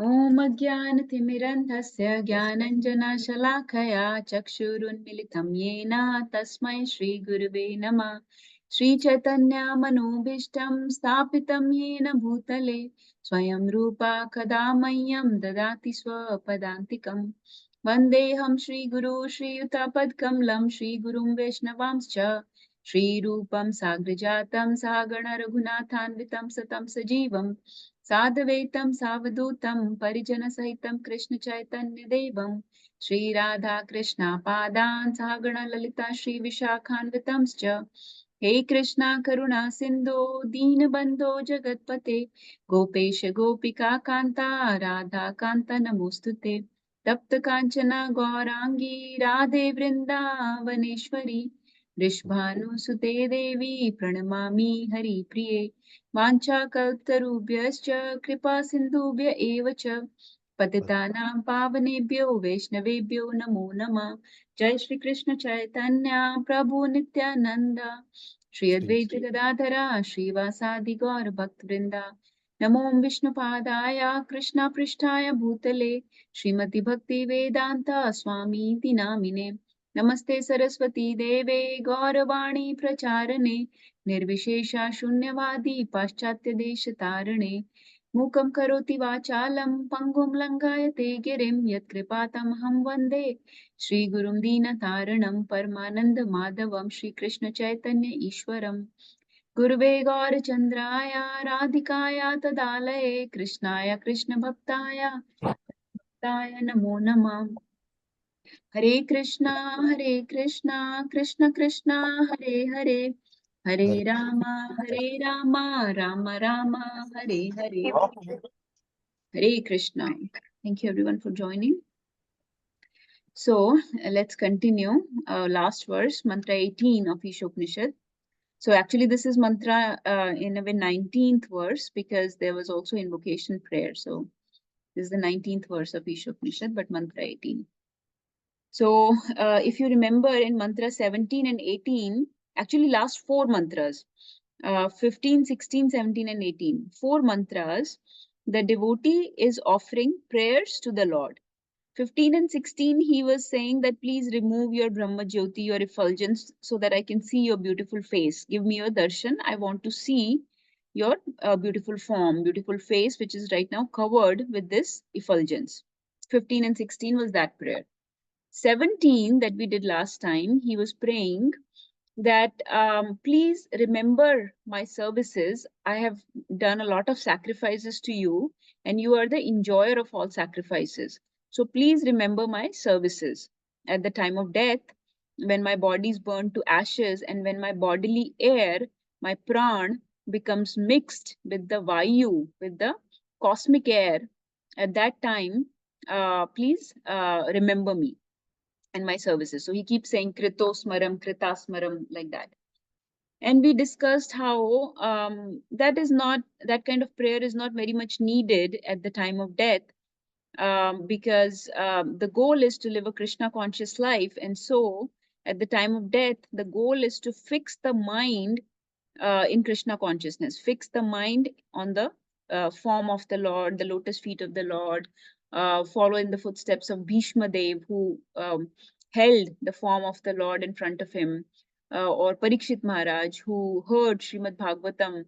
ॐ अज्ञानतिमिरन्धस्य ज्ञानञ्जनशलाकया चक्षुरुन्मिलितं येन तस्मै श्रीगुरुवे नमः। श्रीचैतन्यमनोभीष्टं स्थापितं येन भूतले स्वयं रूपा कदा मह्यं ददाति स्वपदान्तिकं। वन्देऽहं श्रीगुरु श्रीयुतापद्कमलं श्रीगुरुं वैष्णवांश्च श्रीरूपं साग्रजातं सागण रघुनाथान्वितं सतं सजीवं साद्वैतं सावधूतं परिजनसहितं कृष्णचैतन्यदेवं श्रीराधाकृष्णपादान् सागण ललिता श्रीविशाखान्वितंश्च हे कृष्णा करुणा सिन्धो दीनबन्धो जगत्पते गोपेश गोपिका कान्ता राधा कान्त नमोऽस्तुते तप्त काञ्चन गौराङ्गी राधे वृन्दावनेश्वरी वृषभानुसुते देवी प्रणमामि हरिप्रिये वाञ्छाकल्पतरुभ्यश्च कृपा सिन्धुभ्य एव च पतितानां पावनेभ्यो वैष्णवेभ्यो नमो नमः। जय श्री कृष्ण चैतन्य प्रभु नित्यानंद श्री अद्वैत गदाधरा श्रीवासादि गौर भक्तवृंदा नमो विष्णुपादाय कृष्ण पृष्ठाय भूतले श्रीमति भक्ति वेदांत स्वामी नामिने नमस्ते सरस्वती देवे गौरवाणी प्रचारणे निर्विशेषा शून्यवादी पाश्चात्य देश तारणे मूकं करोति वाचालं पङ्गुं लङ्घयते गिरिं यत्कृपातमहं वन्दे श्रीगुरुं दीनतारणं परमानन्दमाधवं श्रीकृष्णचैतन्य ईश्वरं गुरुवे गौरचन्द्राय राधिकाय तदालये कृष्णाय कृष्णभक्ताय ताय नमो नमः। हरे Krishna Krishna Krishna Hare Hare Hare Ram Ram Ram Hare Hare Hare Krishna. Thank you everyone for joining. So let's continue. Last verse, mantra 18 of Isopanishad. So actually this is mantra in a way 19th verse because there was also invocation prayer. So this is the 19th verse of Isopanishad, but mantra 18. So if you remember in mantra 17 and 18, actually last four mantras, 15, 16, 17 and 18, four mantras, the devotee is offering prayers to the Lord. 15 and 16, he was saying that please remove your Brahma Jyoti, your effulgence, so that I can see your beautiful face. Give me your darshan. I want to see your beautiful form, beautiful face, which is right now covered with this effulgence. 15 and 16 was that prayer. 17 that we did last time, he was praying that please remember my services. I have done a lot of sacrifices to you, and you are the enjoyer of all sacrifices. So please remember my services. At the time of death, when my body is burned to ashes and when my bodily air, my pran, becomes mixed with the vayu, with the cosmic air, at that time, please remember me and my services. So he keeps saying Kritosmaram, Kritasmaram, like that. And we discussed how that kind of prayer is not very much needed at the time of death, because the goal is to live a Krishna conscious life. And so at the time of death, the goal is to fix the mind in Krishna consciousness, fix the mind on the form of the Lord, the lotus feet of the Lord, follow in the footsteps of Bhishma Dev, who held the form of the Lord in front of him, or Parikshit Maharaj, who heard Srimad Bhagavatam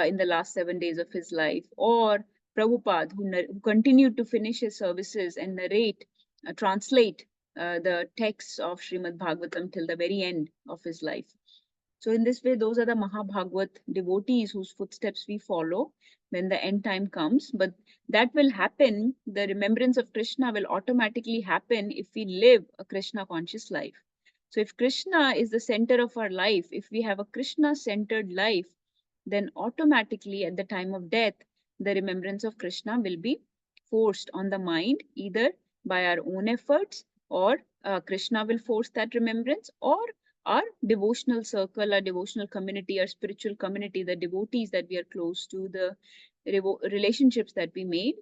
in the last 7 days of his life, or Prabhupada, who continued to finish his services and narrate, translate the texts of Srimad Bhagavatam till the very end of his life. So in this way, those are the Mahabhagavat devotees whose footsteps we follow when the end time comes. But that will happen, the remembrance of Krishna will automatically happen if we live a Krishna conscious life. So if Krishna is the center of our life, if we have a Krishna centered life, then automatically at the time of death, the remembrance of Krishna will be forced on the mind, either by our own efforts, or Krishna will force that remembrance, or our devotional circle, our devotional community, our spiritual community, the devotees that we are close to, the relationships that we made,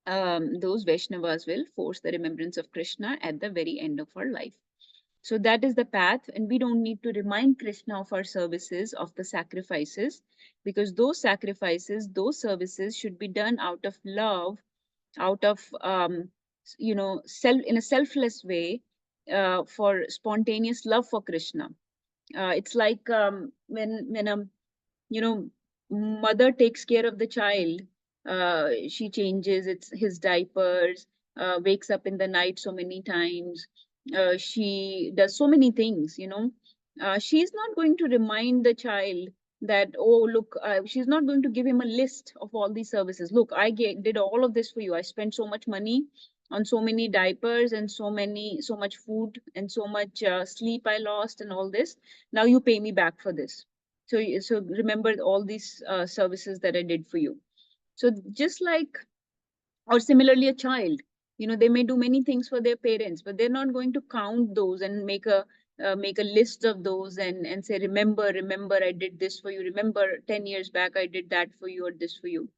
those Vaishnavas will force the remembrance of Krishna at the very end of our life. So that is the path, and we don't need to remind Krishna of our services, of the sacrifices, because those sacrifices, those services should be done out of love out of in a selfless way, for spontaneous love for Krishna. It's like when a mother takes care of the child. She changes his diapers, wakes up in the night so many times. She does so many things. She's not going to remind the child that, oh look, she's not going to give him a list of all these services. Look, did all of this for you. I spent so much money on so many diapers and so much food and so much sleep I lost and all this. Now you pay me back for this. So remember all these services that I did for you. So just like, or similarly, a child, they may do many things for their parents, but they're not going to count those and make a list of those and say, remember, I did this for you. Remember, 10 years back, I did that for you or this for you.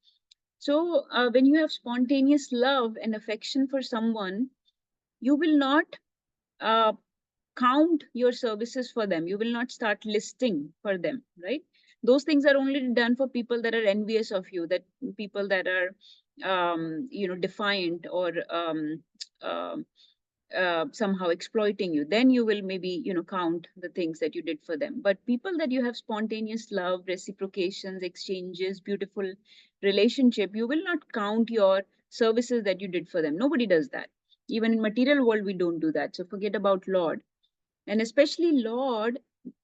So when you have spontaneous love and affection for someone, you will not uh, count your services for them. You will not start listing for them, right? Those things are only done for people that are envious of you, that people that are defiant or uh, somehow exploiting you. Then you will maybe count the things that you did for them. But people that you have spontaneous love, reciprocations, exchanges, beautiful relationship, you will not count your services that you did for them. Nobody does that. Even in material world, we don't do that. So forget about Lord. And especially Lord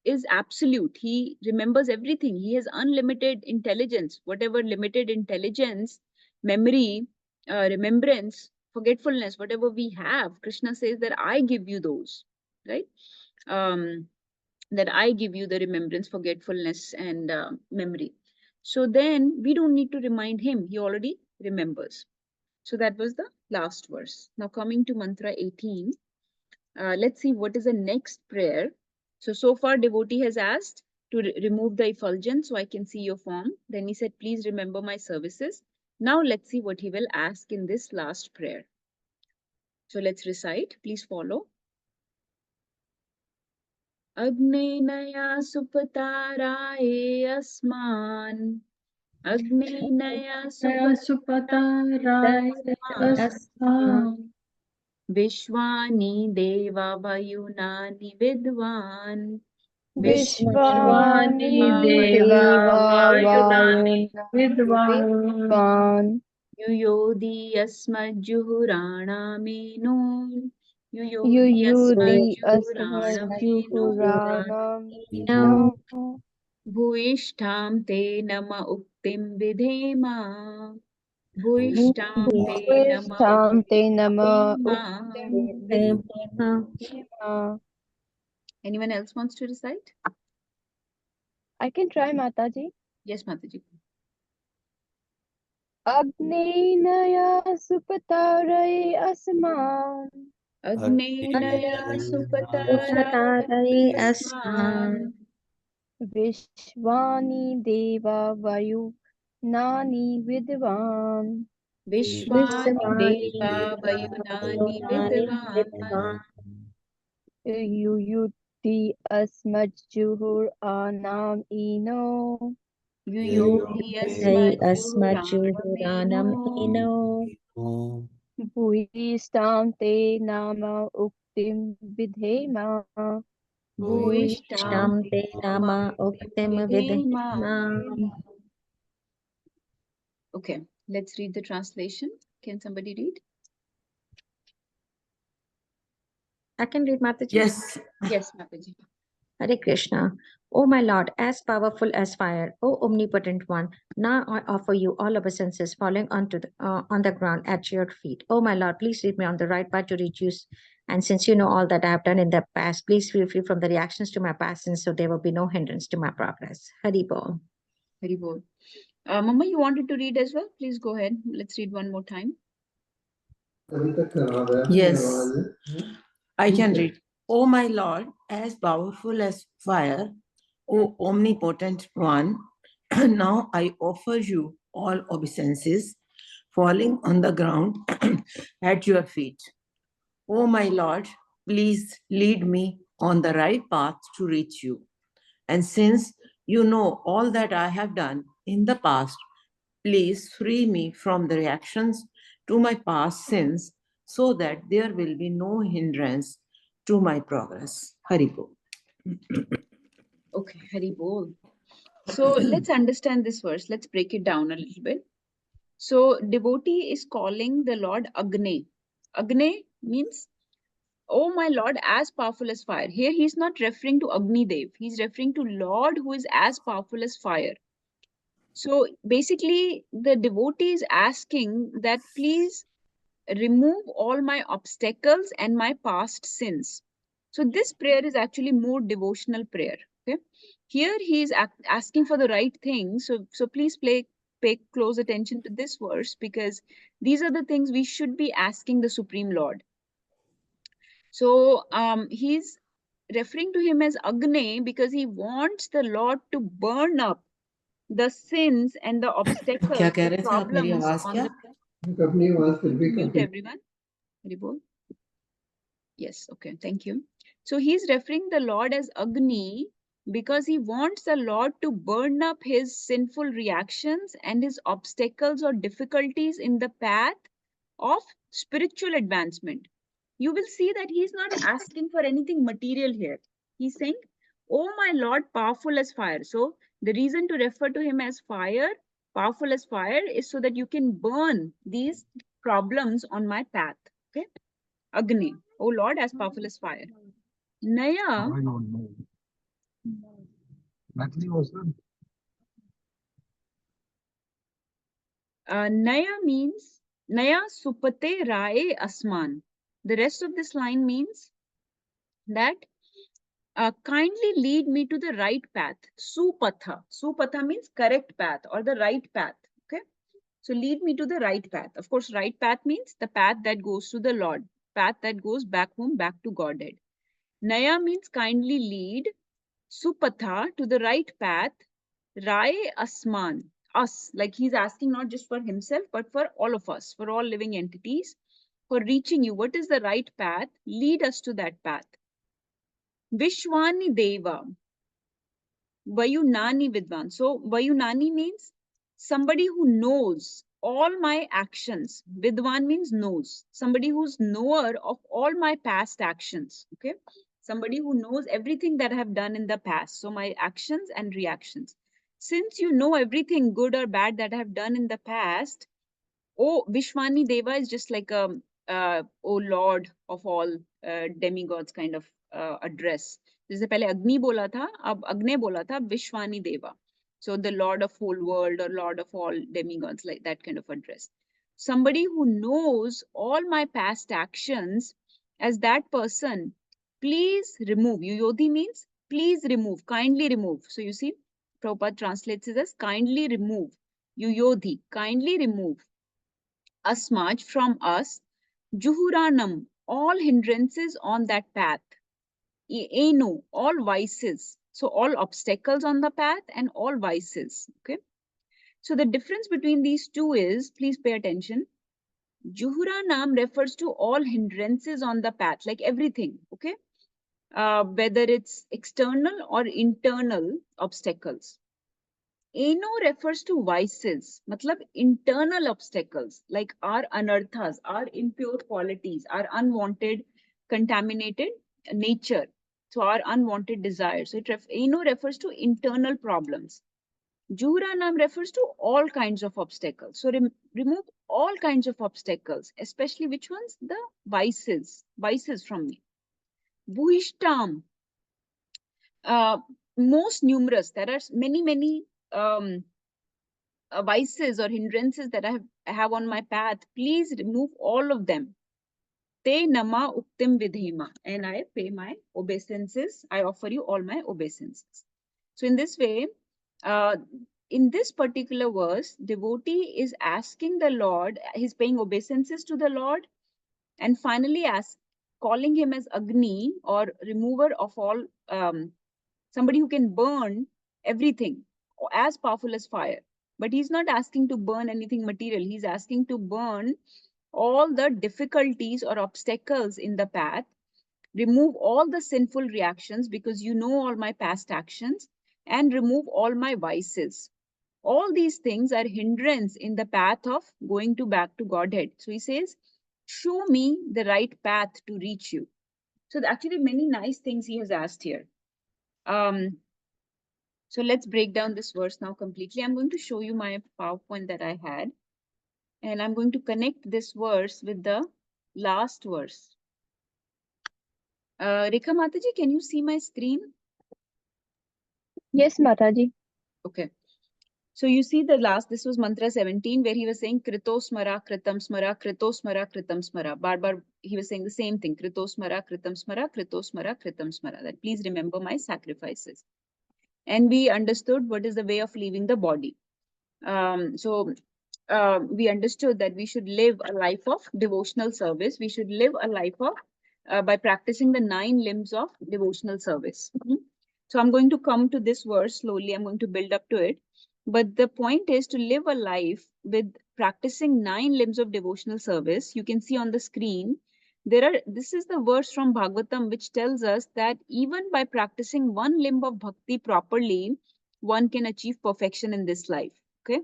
is absolute. He remembers everything. He has unlimited intelligence. Whatever limited intelligence, memory, remembrance, forgetfulness, whatever we have, Krishna says that I give you those, right? That I give you the remembrance, forgetfulness, and memory. So then we don't need to remind him. He already remembers. So that was the last verse. Now coming to mantra 18. Let's see what is the next prayer. So far devotee has asked to remove the effulgence so I can see your form. Then he said, please remember my services. Now let's see what he will ask in this last prayer. So let's recite. Please follow. Agnenaya supataraye asman. Agnenaya supataraye asman. Vishwani deva vayunani vidvan. Vishwani deva vayunani vidvan. Yuyodi asmajjuhurana menun. Yuyudi asmajjuhurana menun. Bhuishtam te nama uktim vidhema. Bhuishtam te nama uktim vidhema. Anyone else wants to recite? I can try, Mataji. Yes, Mataji. Agnenaya supataraye asman. Agnenaya supataraye asman. Vishwani deva vayu nani vidvan. Vishwani deva vayunani vidvan. Yuyuti asmajjuhur anam ino. Yuyoti asmajjuhuranam eno. Bhuishtam te nama uktim vidhema. Bhuishtam te nama uktim vidhema. Okay, let's read the translation. Can somebody read? I can read, Mataji. Yes. Yes, Mataji. Hare Krishna. O my Lord, as powerful as fire, O omnipotent one, now I offer you all obeisances falling on the ground at your feet. O my Lord, please lead me on the right path to reduce. And since you know all that I have done in the past, please feel free from the reactions to my past sins so there will be no hindrance to my progress. Hari Bol. Hari Bol. Mama, you wanted to read as well? Please go ahead. Let's read one more time. Yes, I can read. O my Lord, as powerful as fire, O omnipotent one, now I offer you all obeisances falling on the ground at your feet. O my Lord, please lead me on the right path to reach you. And since you know all that I have done in the past, please free me from the reactions to my past sins, so that there will be no hindrance to my progress. Hari Bol. Okay, Hari Bol. So let's understand this verse. Let's break it down a little bit. So devotee is calling the Lord Agne. Agne means, oh my Lord, as powerful as fire. Here he's not referring to Agni Dev. He's referring to Lord who is as powerful as fire. So basically the devotee is asking that please remove all my obstacles and my past sins. So this prayer is actually more devotional prayer. Okay, here he is asking for the right thing. So please pay close attention to this verse, because these are the things we should be asking the Supreme Lord. So he's referring to him as Agne because he wants the Lord to burn up the sins and the obstacles, क्या कह the रहे थे आप? मेरी problems आवाज on क्या? the mute everyone. Haribol. Yes, okay, thank you. So he's referring the Lord as Agni because he wants the Lord to burn up his sinful reactions and his obstacles or difficulties in the path of spiritual advancement. You will see that he's not asking for anything material here. He's saying, oh my Lord, powerful as fire. So the reason to refer to him as fire, powerful as fire, is so that you can burn these problems on my path. Okay, Agni, O Lord, as powerful as fire. Naya, Naya means Naya Supate Rae Asman. The rest of this line means that kindly lead me to the right path. Supatha. Supatha means correct path or the right path. Okay. So lead me to the right path. Of course, right path means the path that goes to the Lord, path that goes back home, back to Godhead. Naya means kindly lead. Supatha, to the right path. Rai Asman, us, like he's asking not just for himself, but for all of us, for all living entities, for reaching you. What is the right path? Lead us to that path. Vishwani Deva, Vayunani Vidvan. So Vayunani means somebody who knows all my actions. Vidwan means knows. Somebody who's knower of all my past actions. Okay. Somebody who knows everything that I have done in the past. So my actions and reactions. Since you know everything good or bad that I have done in the past, oh, Vishwani Deva is just like a, oh Lord of all demigods kind of address. जैसे पहले अग्नि बोला था, अब अग्ने बोला था, विश्वानी देवा. So the Lord of whole world or Lord of all demigods, like that kind of address. Somebody who knows all my past actions, as that person, please remove. Yuyodhi means please remove, kindly remove. So you see, Prabhupada translates it as kindly remove. Yuyodhi, kindly remove. Asmaj, from us. Juhuranam, all hindrances on that path. Eno, all vices. So all obstacles on the path and all vices. Okay. So the difference between these two is, please pay attention. Juhuranam refers to all hindrances on the path, like everything. Okay. Whether it's external or internal obstacles. Eno refers to vices, matlab internal obstacles like our anarthas, our impure qualities, our unwanted, contaminated nature, so our unwanted desires. So Eno refers to internal problems. Juhuranam refers to all kinds of obstacles. So remove all kinds of obstacles, especially which ones? The vices from me. Bhuishtam, most numerous. There are many vices or hindrances that I have on my path. Please remove all of them. Te nama uktim vidhema, and I pay my obeisances. I offer you all my obeisances. So in this way, in this particular verse, devotee is asking the Lord, he's paying obeisances to the Lord, and finally calling him as Agni, or remover of all, somebody who can burn everything, as powerful as fire. But he's not asking to burn anything material. He's asking to burn all the difficulties or obstacles in the path, remove all the sinful reactions because you know all my past actions, and remove all my vices. All these things are hindrance in the path of going back to Godhead. So he says, show me the right path to reach you. So actually many nice things he has asked here. So let's break down this verse now completely. I'm going to show you my PowerPoint that I had, and I'm going to connect this verse with the last verse. Rekha Mataji, can you see my screen? Yes, Mataji. Okay. So you see the last, this was mantra 17, where he was saying Krito smara, kritam smara, krito smara, kritam smara. Bar, he was saying the same thing. Krito smara, kritam smara, krito smara, kritam smara. That please remember my sacrifices. And we understood what is the way of leaving the body. We understood that we should live a life of devotional service. We should live a life of, by practicing the 9 limbs of devotional service. So I'm going to come to this verse slowly. I'm going to build up to it. But the point is to live a life with practicing 9 limbs of devotional service. You can see on the screen, this is the verse from Bhagavatam, which tells us that even by practicing 1 limb of bhakti properly, one can achieve perfection in this life. Okay.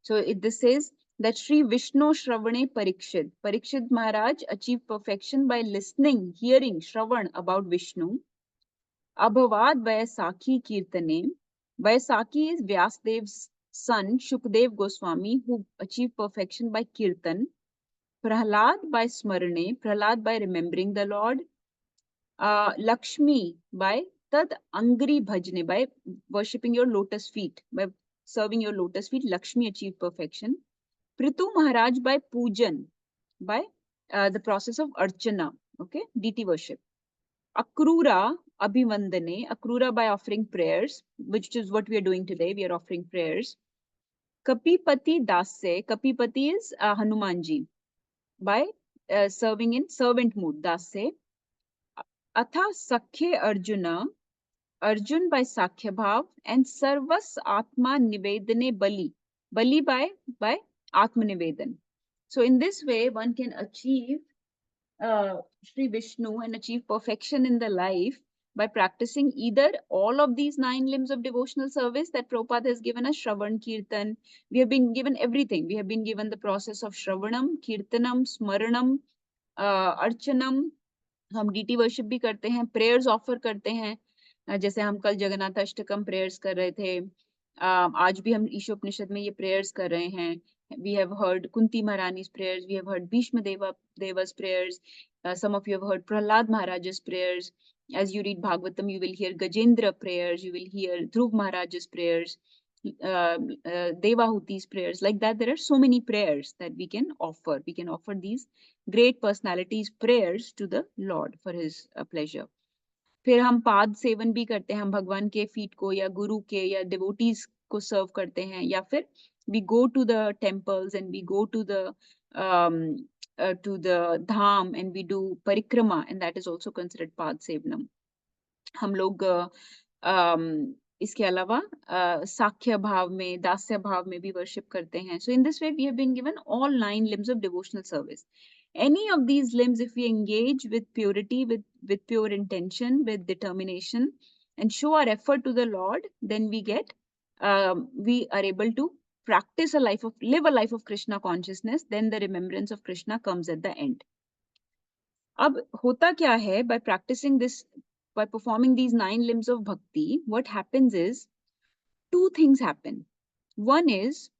So this says that Sri Vishnu Shravane Parikshit. Parikshit Maharaj achieved perfection by listening, hearing, Shravan about Vishnu. Abhavad Vaisakhi Kirtane. Vaisakhi is Vyasdev's son, Shukdev Goswami, who achieved perfection by Kirtan. Prahlad by Smarane. Prahlad by remembering the Lord. Lakshmi by Tad Angri Bhajne, by worshipping your lotus feet, by serving your lotus feet. Lakshmi achieved perfection. Prithu Maharaj by Pujan, by the process of Archana, okay, deity worship. Akrura Abhivandane, Akrura by offering prayers, which is what we are doing today. We are offering prayers. Kapipati Dāse, Kapipati is Hanumanji, by serving in servant mood, Dāse. Atha Sakhya Arjuna, Arjun by Sakhya Bhav, and Sarvas Atma Nivedane Bali, Bali by Atma Nivedan. So in this way, one can achieve Sri Vishnu and achieve perfection in the life by practicing either all of these 9 limbs of devotional service that Prabhupada has given us, Shravan, Kirtan. We have been given everything. We have been given the process of Shravanam, Kirtanam, Smaranam, Archanam. हम deity worship भी करते हैं, prayers offer करते हैं, जैसे हम कल Jagannath Ashtakam prayers कर रहे थे, आज भी हम ईशोपनिषद में ये प्रेयर्स कर रहे हैं. We have heard Kunti Maharani's prayers, we have heard Bhishma Deva's prayers, some of you have heard Prahlad Maharaj's prayers. As you read Bhagavatam, you will hear Gajendra prayers, you will hear Dhruv Maharaj's prayers, Devahuti's prayers. Like that, there are so many prayers that we can offer. We can offer these great personalities prayers to the Lord for his pleasure. फिर हम पाद seven भी करते हैं, हम भगवान के feet को या गुरु के या डिवोटीज को सर्व करते हैं, या फिर we go to the temples and we go to the dham and we do parikrama, and that is also considered पाद सेवनम. हम लोग इसके अलावा साख्य भाव में, दास्य भाव में भी वर्शिप करते हैं. So in this way we have been given all 9 limbs of devotional service. Any of these limbs, if we engage with purity, with pure intention, with determination, and show our effort to the Lord, then we are able to practice live a life of Krishna consciousness. Then the remembrance of Krishna comes at the end. अब होता क्या है, by practicing this, by performing these 9 limbs of bhakti, what happens is 2 things happen. One is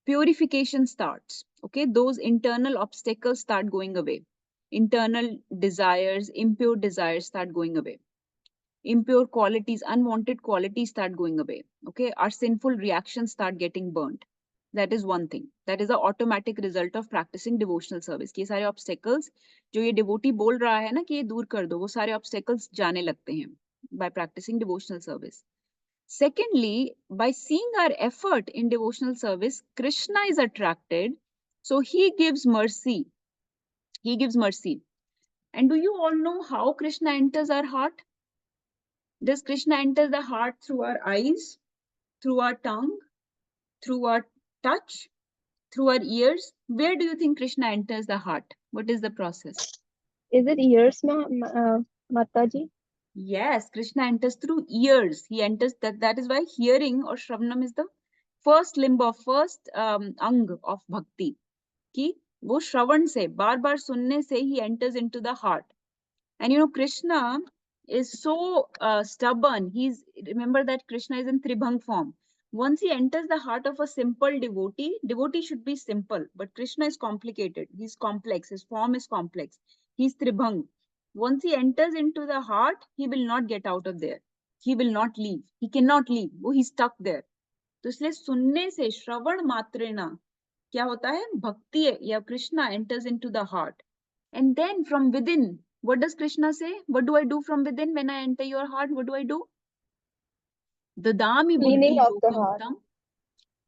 purification starts. Okay, those internal obstacles start going away. Internal desires, impure desires start going away. Impure qualities, unwanted qualities start going away. Okay, our sinful reactions start getting burnt. That is one thing. That is the automatic result of practicing devotional service. ये सारे obstacles जो ये devotee बोल रहा है ना कि ये दूर कर दो, वो सारे obstacles जाने लगते हैं by practicing devotional service. Secondly, by seeing our effort in devotional service, Krishna is attracted. So he gives mercy. He gives mercy. And do you all know how Krishna enters our heart? Does Krishna enter the heart through our eyes, through our tongue, through our touch, through our ears? Where do you think Krishna enters the heart? What is the process? Is it ears, Mataji? Yes, Krishna enters through ears. He enters that is why hearing or Shravanam is the first limb of first ang of bhakti. कि वो श्रवण से बार बार सुनने से he enters into the heart. And you know, Krishna is so stubborn. Remember that Krishna is in Tribhang form. Once he enters the heart of a simple devotee should be simple, but Krishna is complicated. He's complex. His form is complex. He's Tribhang. Once he enters into the heart, he will not get out of there. He will not leave. He cannot leave. वो he's stuck there. तो इसलिए सुनने से श्रवण मात्रेना क्या होता है भक्ति या Krishna enters into the heart. And then from within, what does Krishna say? What do I do from within when I enter your heart? What do I do? Dadami Cleaning buddhi of the yogam heart. tam.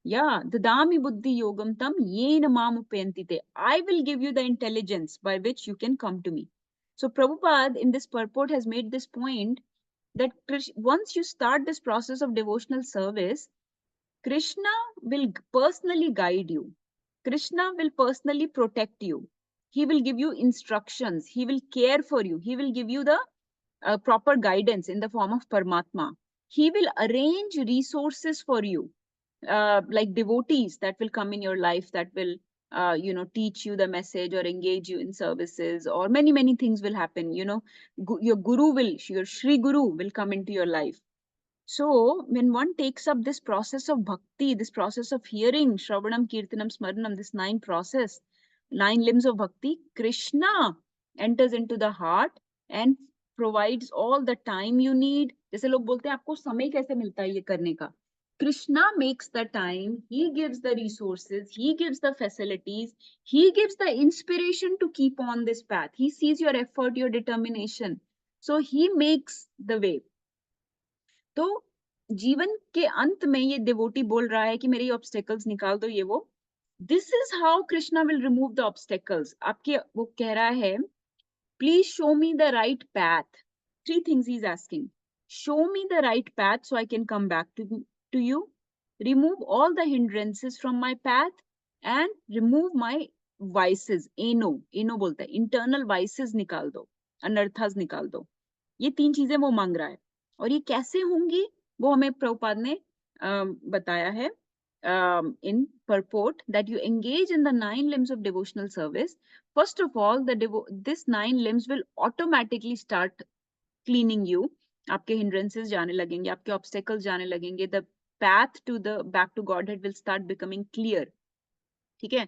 Yeah, dadami buddhi yogam tam yena mam upayantite. I will give you the intelligence by which you can come to me. So Prabhupada in this purport has made this point that once you start this process of devotional service, Krishna will personally guide you. Krishna will personally protect you. He will give you instructions. He will care for you. He will give you the proper guidance in the form of Paramatma. He will arrange resources for you, like devotees that will come in your life that will, teach you the message or engage you in services, or many, many things will happen. You know, your Shri Guru will come into your life. So when one takes up this process of bhakti, this process of hearing, Shravanam, Kirtanam, Smaranam, this 9 limbs of bhakti, Krishna enters into the heart and provides all the time you need. जैसे लोग बोलते हैं आपको समय कैसे मिलता है ये करने का? Krishna makes the time, he gives the resources, he gives the facilities, he gives the inspiration to keep on this path. He sees your effort, your determination. So he makes the way. तो जीवन के अंत में ये devotee बोल रहा है कि मेरे ऑब्स्टेकल्स निकाल दो ये वो. This is how Krishna will remove the obstacles. आपके वो कह रहा है please show me the right path. 3 things he's asking. Show me the right path so I can come back to you. Remove all the hindrances from my path and remove my vices. eno बोलता है internal vices निकाल दो, अनर्थास निकाल दो. ये 3 चीजें वो मांग रहा है. और ये कैसे होंगी वो हमें प्रभुपाद ने बताया है in purport that you engage in the 9 limbs of devotional service. First of all, this 9 limbs will automatically start cleaning you. आपके hindrances जाने लगेंगे, आपके obstacles जाने लगेंगे. The path to the back to Godhead will start becoming clear. ठीक है.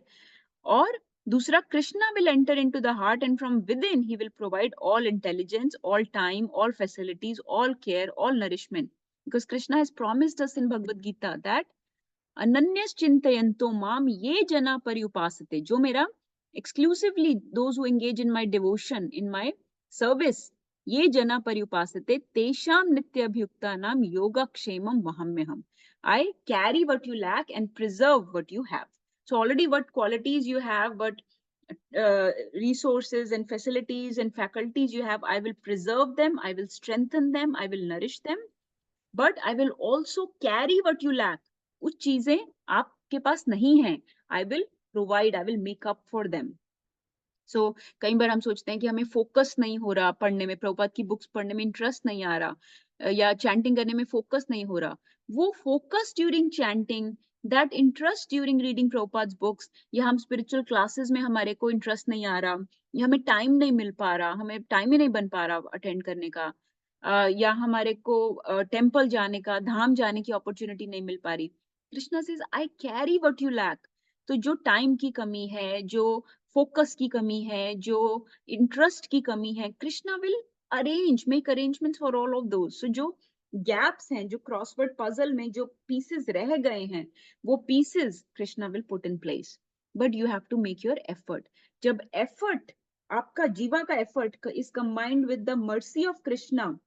और दूसरा, Krishna will enter into the heart and from within he will provide all intelligence, all time, all facilities, all care, all nourishment. Because Krishna has promised us in Bhagavad Gita that Ananyas chintayanto mam ye jana paryupasate. जो मेरा exclusively those who engage in my devotion, in my service, ye jana paryupasate tesham nityabhyuktanam yoga kshemam mahamyaham. I carry what you lack and preserve what you have. So already what qualities you have, what resources and facilities and faculties you have, I will preserve them, I will strengthen them, I will nourish them, but I will also carry what you lack. कुछ चीजें आपके पास नहीं है, I will provide, I will make up for them. So कई बार हम सोचते हैं कि हमें फोकस नहीं हो रहा पढ़ने में, प्रभुपाद की बुक्स पढ़ने में इंटरेस्ट नहीं आ रहा, या चैंटिंग करने में फोकस नहीं हो रहा. वो focus during chanting, that interest during reading Prabhupada's books, या हम spiritual classes में हमारे को इंटरेस्ट नहीं आ रहा, या हमें टाइम नहीं मिल पा रहा, हमें टाइम ही नहीं बन पा रहा अटेंड करने का, या हमारे को टेम्पल जाने का, धाम जाने की अपॉर्चुनिटी नहीं मिल पा रही. Krishna says I carry what you lack. तो जो टाइम की कमी है, जो फोकस की कमी है, जो इंटरेस्ट की कमी है, Krishna will make arrangements for all of those. So जो गैप्स हैं, जो क्रॉसवर्ड पजल में जो पीसेस रह गए हैं, वो pieces Krishna will put in place. But you have to make your effort. जब एफर्ट, आपका जीवा का effort is combined with the mercy of Krishna,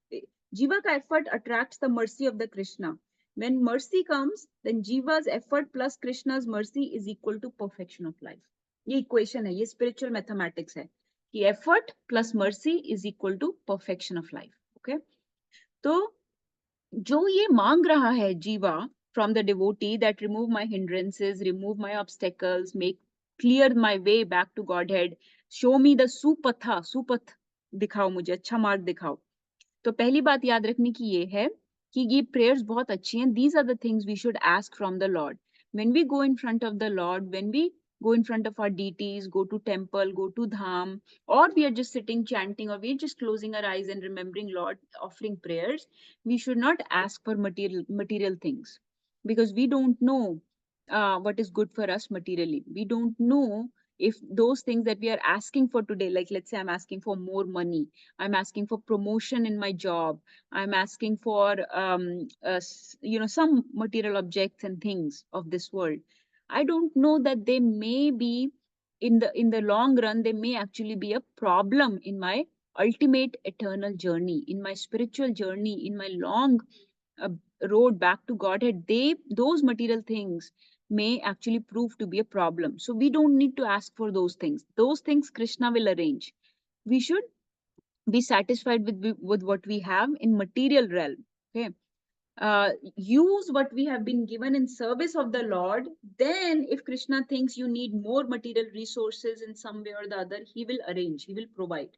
जीवा का effort attracts the mercy of the Krishna. When mercy comes, then Jiva's effort plus Krishna's mercy is equal to perfection of life. ये equation है, ये spiritual mathematics है कि effort plus mercy is equal to perfection of life. Okay, तो जो ये मांग रहा है जीवा from the devotee, that remove my hindrances, remove my obstacles, make clear my way back to Godhead, show me the supatha, सुपथ दिखाओ, मुझे अच्छा मार्ग दिखाओ. तो पहली बात याद रखने की ये है कि ये prayers बहुत अच्छी हैं. These are the things we should ask from the Lord. When we go in front of the Lord, when we go in front of our deities, go to temple, go to dham, or we are just sitting chanting, or we are just closing our eyes and remembering Lord, offering prayers, we should not ask for material things, because we don't know what is good for us materially. We don't know if those things that we are asking for today, like let's say I'm asking for more money, I'm asking for promotion in my job, I'm asking for some material objects and things of this world. I don't know that they may be in the long run, they may actually be a problem in my ultimate eternal journey, in my spiritual journey, in my long uh, road back to Godhead. Those material things may actually prove to be a problem. So we don't need to ask for those things. Those things Krishna will arrange. We should be satisfied with what we have in material realm. Okay. Use what we have been given in service of the Lord. Then if Krishna thinks you need more material resources in some way or the other, he will arrange, he will provide,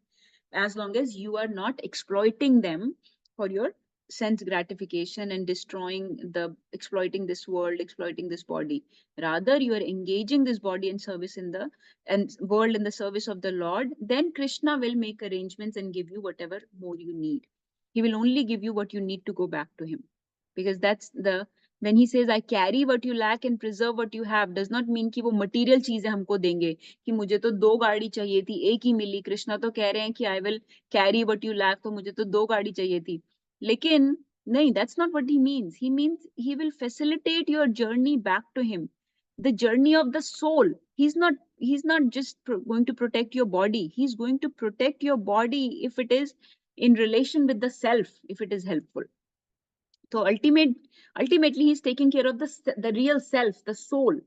as long as you are not exploiting them for your sense gratification and exploiting this world, exploiting this body. Rather, you are engaging this body and service in the and world in the service of the Lord. Then Krishna will make arrangements and give you whatever more you need. He will only give you what you need to go back to him, because that's the when he says I carry what you lack and preserve what you have, does not mean कि वो material चीजें हमको देंगे कि मुझे तो 2 गाड़ी चाहिए थी, एक ही मिली. कृष्णा तो कह रहे हैं कि I will carry what you lack, तो मुझे तो 2 गाड़ी चाहिए थी. लेकिन नहीं, that's not what he means. He means he will facilitate your journey back to him, the journey of the soul. He's not just going to protect your body. He's going to protect your body if it is in relation with the self, if it is helpful. So ultimately he's taking care of the real self, the soul.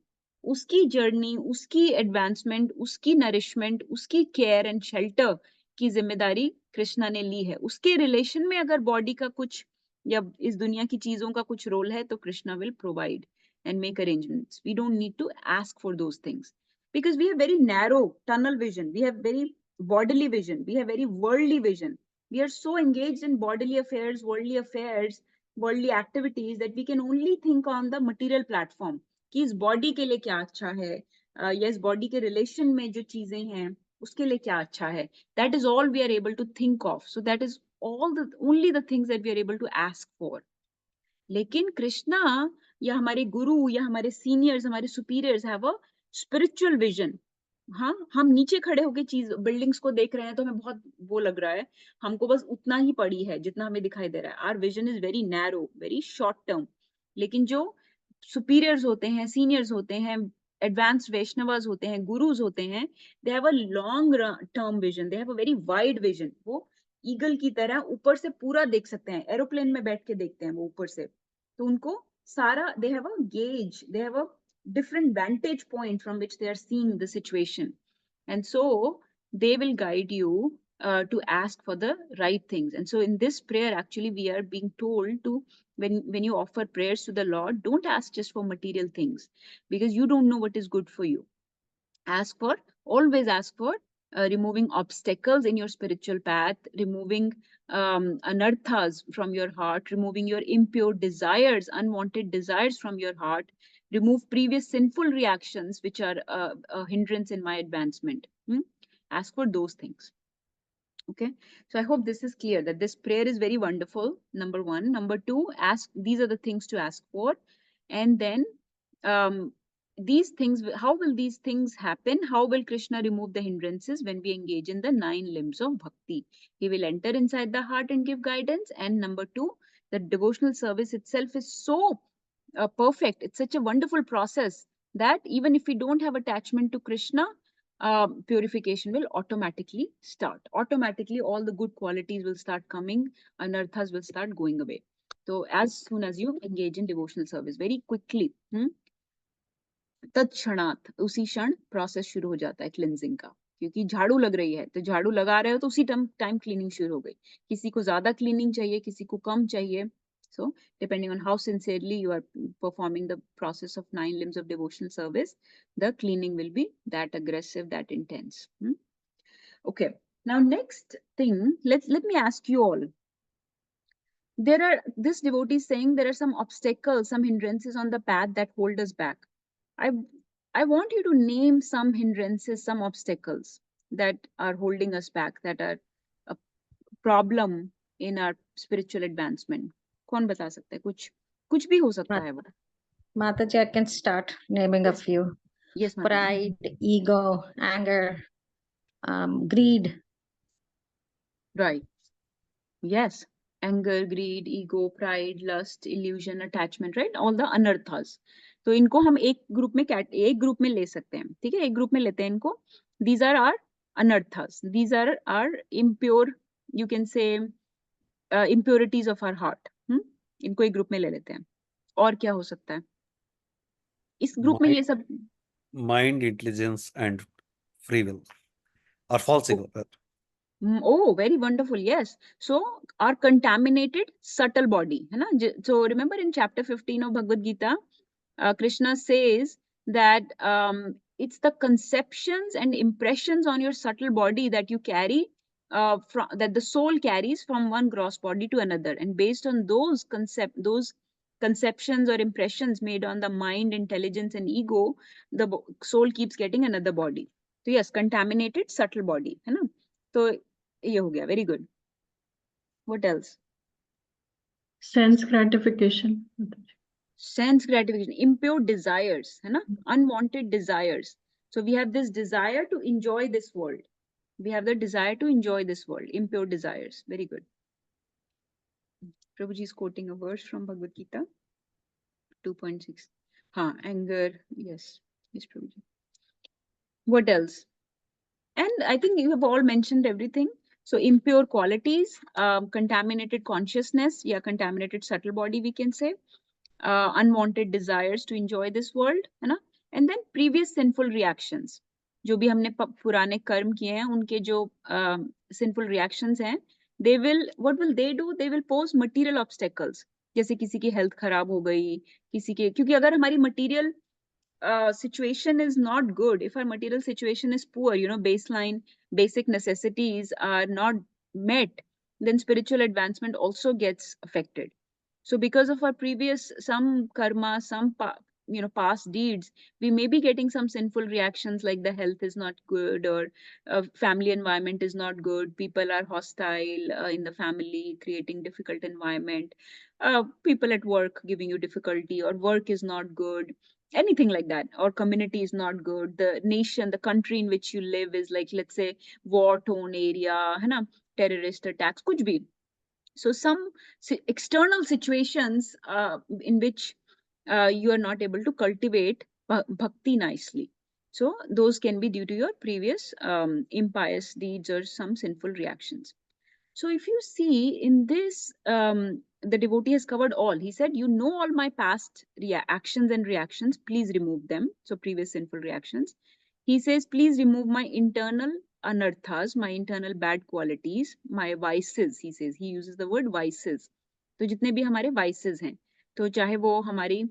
Uski journey, uski advancement, uski nourishment, uski care and shelter की जिम्मेदारी कृष्णा ने ली है. उसके relation में अगर body का कुछ या इस दुनिया की चीजों का कुछ रोल है, तो Krishna will provide and make arrangements. We don't need to ask for those things, because we have very narrow tunnel vision, we have very bodily vision, we have very worldly vision. We are so engaged in bodily affairs, worldly activities, that we can only think on the material platform कि इस body के लिए क्या अच्छा है, या इस body के रिलेशन में जो चीजें हैं उसके लिए क्या अच्छा है. That is all we are able to think of. So that is only the things that we are able to ask for. लेकिन कृष्णा या हमारे गुरु या हमारे सीनियर्स, हमारे superiors have a spiritual vision. हाँ, हम नीचे खड़े होके बिल्डिंग्स को देख रहे हैं तो हमें बहुत वो लग रहा है, हमको बस उतना ही पड़ी है जितना हमें दिखाई दे रहा है. Our vision is very narrow, very short term. लेकिन जो सुपीरियर्स होते हैं, सीनियर्स होते हैं, एडवांस्ड वैष्णवास होते हैं, गुरुज होते हैं, they have a long term vision, they have a very wide vision. वो ईगल की तरह ऊपर से पूरा देख सकते हैं, एरोप्लेन में बैठ के देखते हैं वो ऊपर से. तो उनको सारा, they have a gauge, they have a different vantage point from which they are seeing the situation, and so they will guide you to ask for the right things. And so in this prayer, actually we are being told to, when you offer prayers to the Lord, don't ask just for material things, because you don't know what is good for you. Always ask for removing obstacles in your spiritual path, removing anarthas from your heart, removing your impure desires, unwanted desires from your heart, remove previous sinful reactions which are a hindrance in my advancement. Ask for those things. Okay, so I hope this is clear, that this prayer is very wonderful. Number one. Number two, these are the things to ask for. And then these things, how will these things happen? How will Krishna remove the hindrances when we engage in the 9 limbs of bhakti? He will enter inside the heart and give guidance. And number two, the devotional service itself is so perfect. It's such a wonderful process that even if we don't have attachment to Krishna, purification will automatically start. Automatically, all the good qualities will start coming, anarthas will start going away. So as soon as you engage in devotional service, very quickly, तत्क्षणात, उसी क्षण process शुरू हो जाता है cleansing का. क्योंकि झाड़ू लग रही है, तो झाड़ू लगा रहे हो तो उसी टाइम क्लीनिंग शुरू हो गई. किसी को ज्यादा क्लीनिंग चाहिए, किसी को कम चाहिए. So depending on how sincerely you are performing the process of 9 limbs of devotional service, the cleaning will be that aggressive, that intense. Okay, now next thing, let me ask you all, this devotee is saying there are some obstacles, some hindrances on the path that hold us back. I want you to name some hindrances, some obstacles that are holding us back, that are a problem in our spiritual advancement. कौन बता सकता है? कुछ भी हो सकता है वो. Mataji, I can start naming a few. Yes, Mataji. Pride, ego, anger, greed. Right. Yes. Anger, greed, ego, pride, lust, illusion, attachment, right? All the anarthas. तो इनको हम एक ग्रुप में ले सकते हैं. ठीक है, एक ग्रुप में लेते हैं इनको. These are our anarthas. These are our impure, you can say, impurities of our heart. इनको एक ग्रुप में ले लेते हैं. और क्या हो सकता है इस ग्रुप में? ये सब mind, intelligence, and free will, or false ego. Oh, very wonderful. Yes. So our contaminated subtle body, है ना? So remember in chapter 15 of Bhagavad Gita, Krishna says that it's the conceptions and impressions on your subtle body that you carry, that the soul carries from one gross body to another, and based on those conceptions or impressions made on the mind, intelligence, and ego, the soul keeps getting another body. So yes, contaminated subtle body, है ना? तो ये हो गया. Very good. What else? Sense gratification. Sense gratification, impure desires, है ना? Unwanted desires. So we have this desire to enjoy this world. We have the desire to enjoy this world. Impure desires. Very good. Prabhuji is quoting a verse from Bhagavad Gita 2.6. Anger. Yes. Yes, Prabhuji. What else? And I think you have all mentioned everything. So impure qualities, contaminated consciousness, contaminated subtle body, we can say, unwanted desires to enjoy this world, है ना? And then previous sinful reactions. जो भी हमने पुराने कर्म किए हैं, उनके जो sinful reactions हैं, what will they do? They will pose material obstacles. जैसे किसी की health खराब हो गई, क्योंकि अगर हमारी material situation is not good, if our material situation is poor, baseline basic necessities are not met, then spiritual advancement also gets affected. So because of our previous some karma, some past deeds, we may be getting some sinful reactions, like the health is not good, or family environment is not good, people are hostile in the family, creating difficult environment, people at work giving you difficulty, or work is not good, anything like that, or community is not good, the nation, the country in which you live is, like, let's say, war-torn area, है ना, terrorist attacks, कुछ भी. So some external situations in which you are not able to cultivate bhakti nicely. So those can be due to your previous impious deeds or some sinful reactions. So if you see in this, the devotee has covered all. He said, you know all my past actions and reactions, please remove them. So previous sinful reactions. He says, please remove my internal anarthas, my internal bad qualities, my vices. He says, he uses the word vices. तो जितने भी हमारे vices हैं, तो चाहे वो हमारी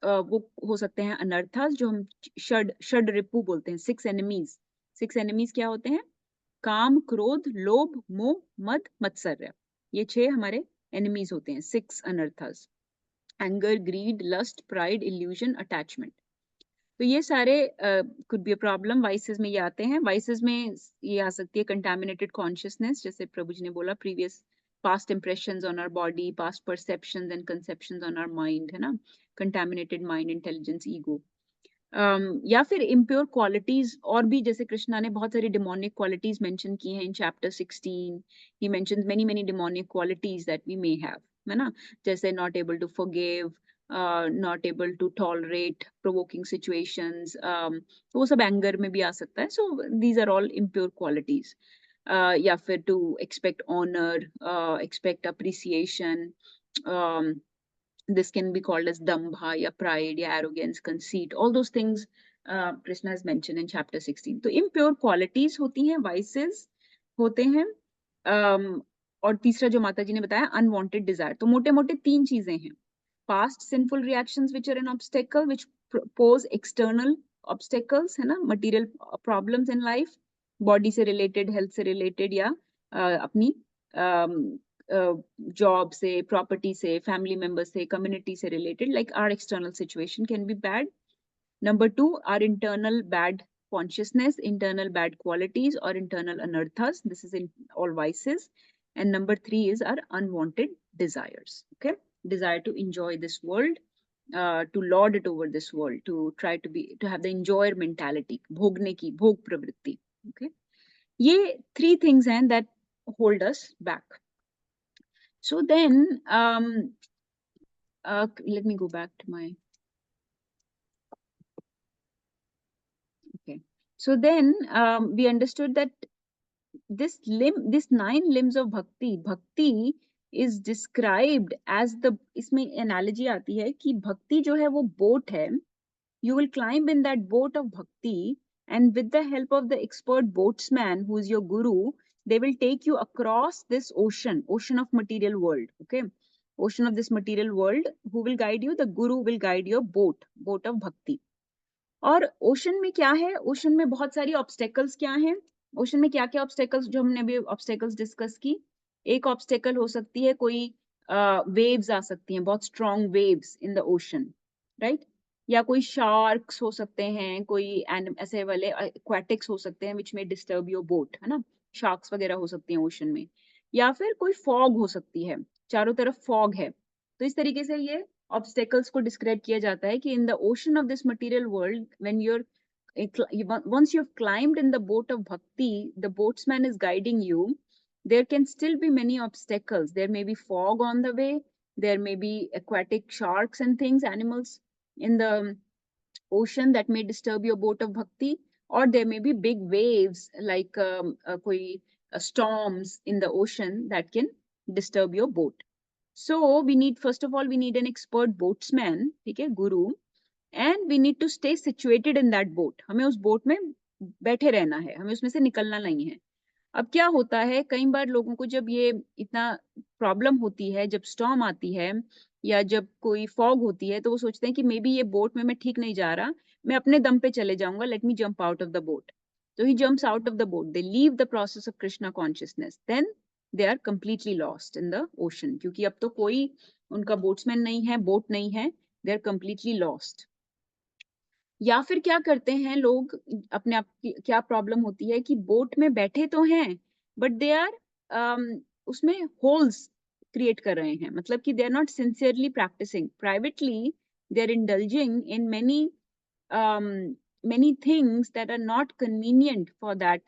वो हो सकते हैं अनर्थास, जो हम षड रिपु बोलते हैं, 6 enemies. 6 enemies क्या होते हैं? काम, क्रोध, लोभ, मोह, मद, मत्सर्य. ये 6 हमारे enemies होते हैं, 6 anarthas. Anger, greed, lust, pride, illusion, attachment. तो ये सारे could be a problem. Vices में ये आते हैं. Vices में ये आ सकती है contaminated consciousness, जैसे प्रभु जी ने बोला, previous past impressions on our body, past perceptions and conceptions on our mind, है ना? Contaminated mind, intelligence, ego. या फिर impure qualities, और भी जैसे कृष्णा ने बहुत सारी demonic qualities mention की हैं in chapter 16. He mentions many demonic qualities that we may have, है ना? जैसे not able to forgive, not able to tolerate provoking situations, वो सब anger में भी आ सकता है. So these are all impure qualities. या फिर to expect honor, expect appreciation, this can be called as dambha, ya pride, ya arrogance, conceit. All those things Krishna has mentioned in chapter 16. तो impure qualities होती हैं, vices होते हैं, और तीसरा जो माता जी ने बताया, unwanted desire. तो मोटे मोटे 3 चीजें हैं. Past sinful reactions which are an obstacle, which pose external obstacles, है ना, material problems in life, body से related, health से related, या अपनी जॉब से, प्रॉपर्टी से, फैमिली मेंबर से, कम्युनिटी से related, like our external situation can be bad. Number 2, our internal bad consciousness, internal bad qualities or internal anarthas. This is in all vices. And number 3 is our unwanted desires. Okay, desire to enjoy this world, to lord it over this world, to try to have the enjoyer mentality, bhogne ki, bhog pravritti. Okay, ye 3 things hain that hold us back. So then, let me go back to my. Okay. So then we understood that this 9 limbs of bhakti is described as the, इसमें analogy आती है कि भक्ति जो है वो boat है. You will climb in that boat of bhakti, and with the help of the expert boatsman who is your guru, they will take you across this ocean of material world. Okay, ocean of this material world. Who will guide you? The guru will guide your boat of bhakti. और ocean में क्या है? Ocean में बहुत सारी obstacles क्या हैं? Ocean में क्या क्या ऑब्स्टेकल्स, जो हमने अभी ऑब्स्टेकल्स डिस्कस की. एक ऑब्स्टेकल हो सकती है कोई वेव्स आ सकती हैं, बहुत strong waves in the ocean, right? या कोई शार्क्स हो सकते हैं, कोई ऐसे वाले एक्वाटिक्स हो सकते हैं विच में डिस्टर्ब योर बोट, है ना? शार्क्स वगैरह हो सकती हैं ओशन में. या फिर कोई फॉग हो सकती है, चारों तरफ फॉग है. तो इस तरीके से ये ऑब्स्टेकल्स को डिस्क्राइब किया जाता है कि in the ocean of this material world, when you're once you've climbed in the boat of bhakti, the boatsman is guiding you. There can still be many obstacles. There may be fog on the way, there may be aquatic sharks and things, animals in the ocean that may disturb your boat of bhakti, or there may be big waves like koi storms in the ocean that can disturb your boat. So we need, first of all, we need an expert boatsman, ठीक है, guru, and we need to stay situated in that boat. हमें उस boat में बैठे रहना है, हमें उसमें से निकलना नहीं है. अब क्या होता है, कई बार लोगों को जब ये इतना प्रॉब्लम होती है, जब स्टॉर्म आती है या जब कोई फॉग होती है, तो वो सोचते हैं कि मे बी ये बोट में मैं ठीक नहीं जा रहा, मैं अपने दम पे चले जाऊंगा, let me jump out of the boat. So he jumps out of the boat. They leave the process of Krishna consciousness. Then they are completely lost in the ocean. क्योंकि अब तो कोई उनका बोट्समैन नहीं है, बोट नहीं है, they are completely lost. या फिर क्या करते हैं लोग, अपने आप की क्या प्रॉब्लम होती है कि बोट में बैठे तो हैं, बट दे आर उसमें होल्स क्रिएट कर रहे हैं. मतलब कि they are not sincerely practicing. Privately they are indulging in many things that are not convenient for that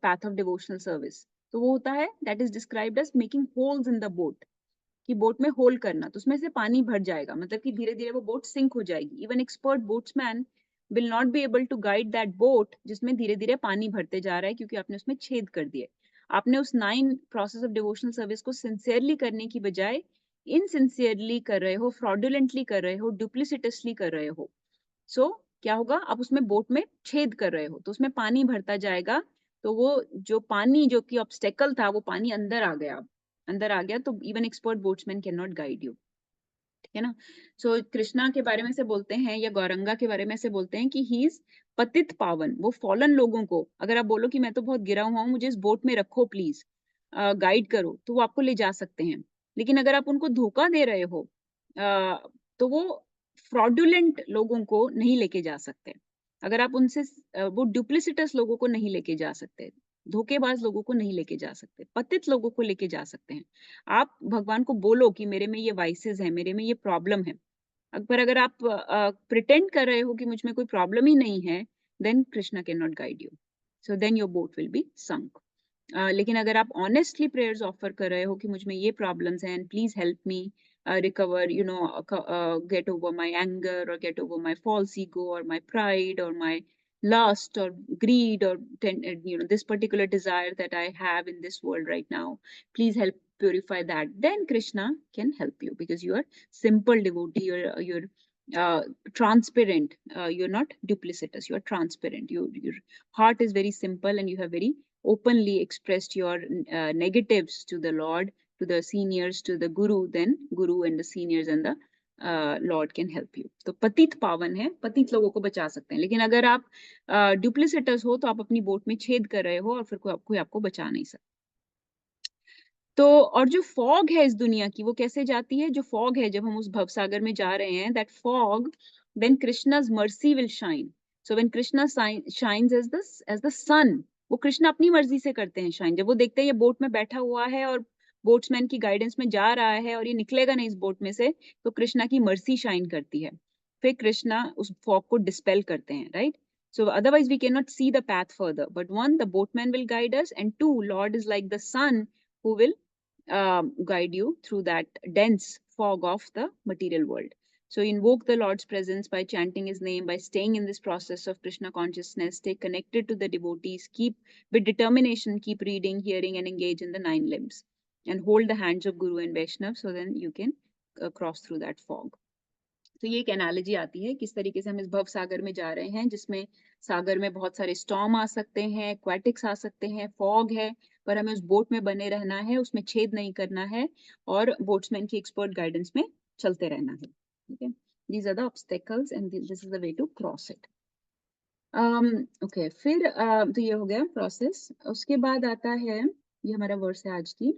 path of devotional service. तो वो होता है, that is described as making holes in the boat. कि boat में whole करना, तो उसमें से पानी भर जाएगा, मतलब कि धीरे धीरे वो बोट सिंक हो जाएगी. Even expert boatsman will not be able to guide that boat जिसमें धीरे धीरे पानी भरते जा रहा है, क्योंकि आपने उसमें छेद कर दिए. आपने उस 9 प्रोसेस ऑफ डिवोशनल सर्विस को सिंसियरली करने की बजाय इनसिंसियरली कर रहे हो, फ्रॉडुलेंटली कर रहे हो, डुप्लिसिटसली कर रहे हो. सो क्या होगा, आप उसमें बोट में छेद कर रहे हो, तो उसमें पानी भरता जाएगा. तो वो जो पानी, जो कि ऑब्स्टेकल था, वो पानी अंदर आ गया. अंदर आ गया तो even expert boatsman can not guide you. ठीक है ना? सो कृष्णा के बारे में से बोलते हैं, या गौरंगा के बारे में से बोलते हैं कि ही इज पतित पावन. वो फॉलन लोगों को, अगर आप बोलो कि मैं तो बहुत गिरा हुआ हूँ, मुझे इस बोट में रखो प्लीज, गाइड करो, तो वो आपको ले जा सकते हैं. लेकिन अगर आप उनको धोखा दे रहे हो, तो वो फ्रॉडुलेंट लोगों को नहीं लेके जा सकते. अगर आप उनसे वो डुप्लिसिटस लोगों को नहीं लेके जा सकते, धोखेबाज लोगों को नहीं लेके जा सकते, पतित लोगों को लेके जा सकते हैं. आप भगवान को बोलो कि मेरे में ये वाइसेस है, मेरे में ये प्रॉब्लम है. पर अगर आप प्रिटेंड कर रहे हो कि मुझ में कोई प्रॉब्लम ही नहीं है, then Krishna can not guide you. So then your boat will be sunk. लेकिन अगर आप ऑनेस्टली प्रेयर्स ऑफर कर रहे हो कि मुझ में ये प्रॉब्लम्स हैं and please help me recover, get over my anger, or get over my false ego, or my pride, or my lust, or greed, or this particular desire that I have in this world right now, please help purify that, then Krishna can help you, because you are simple devotee, you're transparent, you're not duplicitous, you are transparent, your heart is very simple, and you have very openly expressed your negatives to the Lord, to the seniors, to the guru. Then guru and the seniors and the Lord can help you. तो पतित पावन है, पतित लोगों को बचा सकते हैं. लेकिन अगर आप डुप्लिसिटस हो, तो आप अपनी बोट में छेद कर रहे हो, और फिर कोई आपको बचा नहीं सकता. तो और जो फॉग है इस दुनिया की वो कैसे जाती है? जो फॉग है जब हम उस भवसागर में जा रहे हैं, that fog, when Krishna's mercy will shine. So when Krishna shines as the sun, वो कृष्णा अपनी मर्जी से करते हैं शाइन। जब वो देखते हैं ये बोट में बैठा हुआ है और बोट्समैन की गाइडेंस में जा रहा है और ये निकलेगा नहीं इस बोट में से, तो कृष्णा की मर्सी शाइन करती है। फिर कृष्णा उस फॉग को डिस्पेल करते हैं, right? So otherwise we cannot see the path further. But one, the boatman will guide us, and two, Lord is like the sun who will guide you through that dense fog of the material world. So invoke the Lord's presence by chanting his name, by staying in this process of Krishna consciousness, stay connected to the devotees, keep with determination, keep reading, hearing, and engage in the 9 limbs. And hold the hands of Guru and Vaishnav, so then you can cross through that fog. तो ये एक analogy आती है किस तरीके से हम इस भव सागर में जा रहे हैं, जिसमें सागर में बहुत सारे स्टॉर्म आ सकते हैं, एक्वेटिक्स आ सकते हैं, फॉग है, पर हमें उस बोट में बने रहना है, उसमें छेद नहीं करना है और बोट्समैन की एक्सपर्ट गाइडेंस में चलते रहना है। ठीक है, these are the obstacles and this is the way to cross it. Okay, फिर तो ये हो गया प्रोसेस। उसके बाद आता है, ये हमारा वर्स है आज की।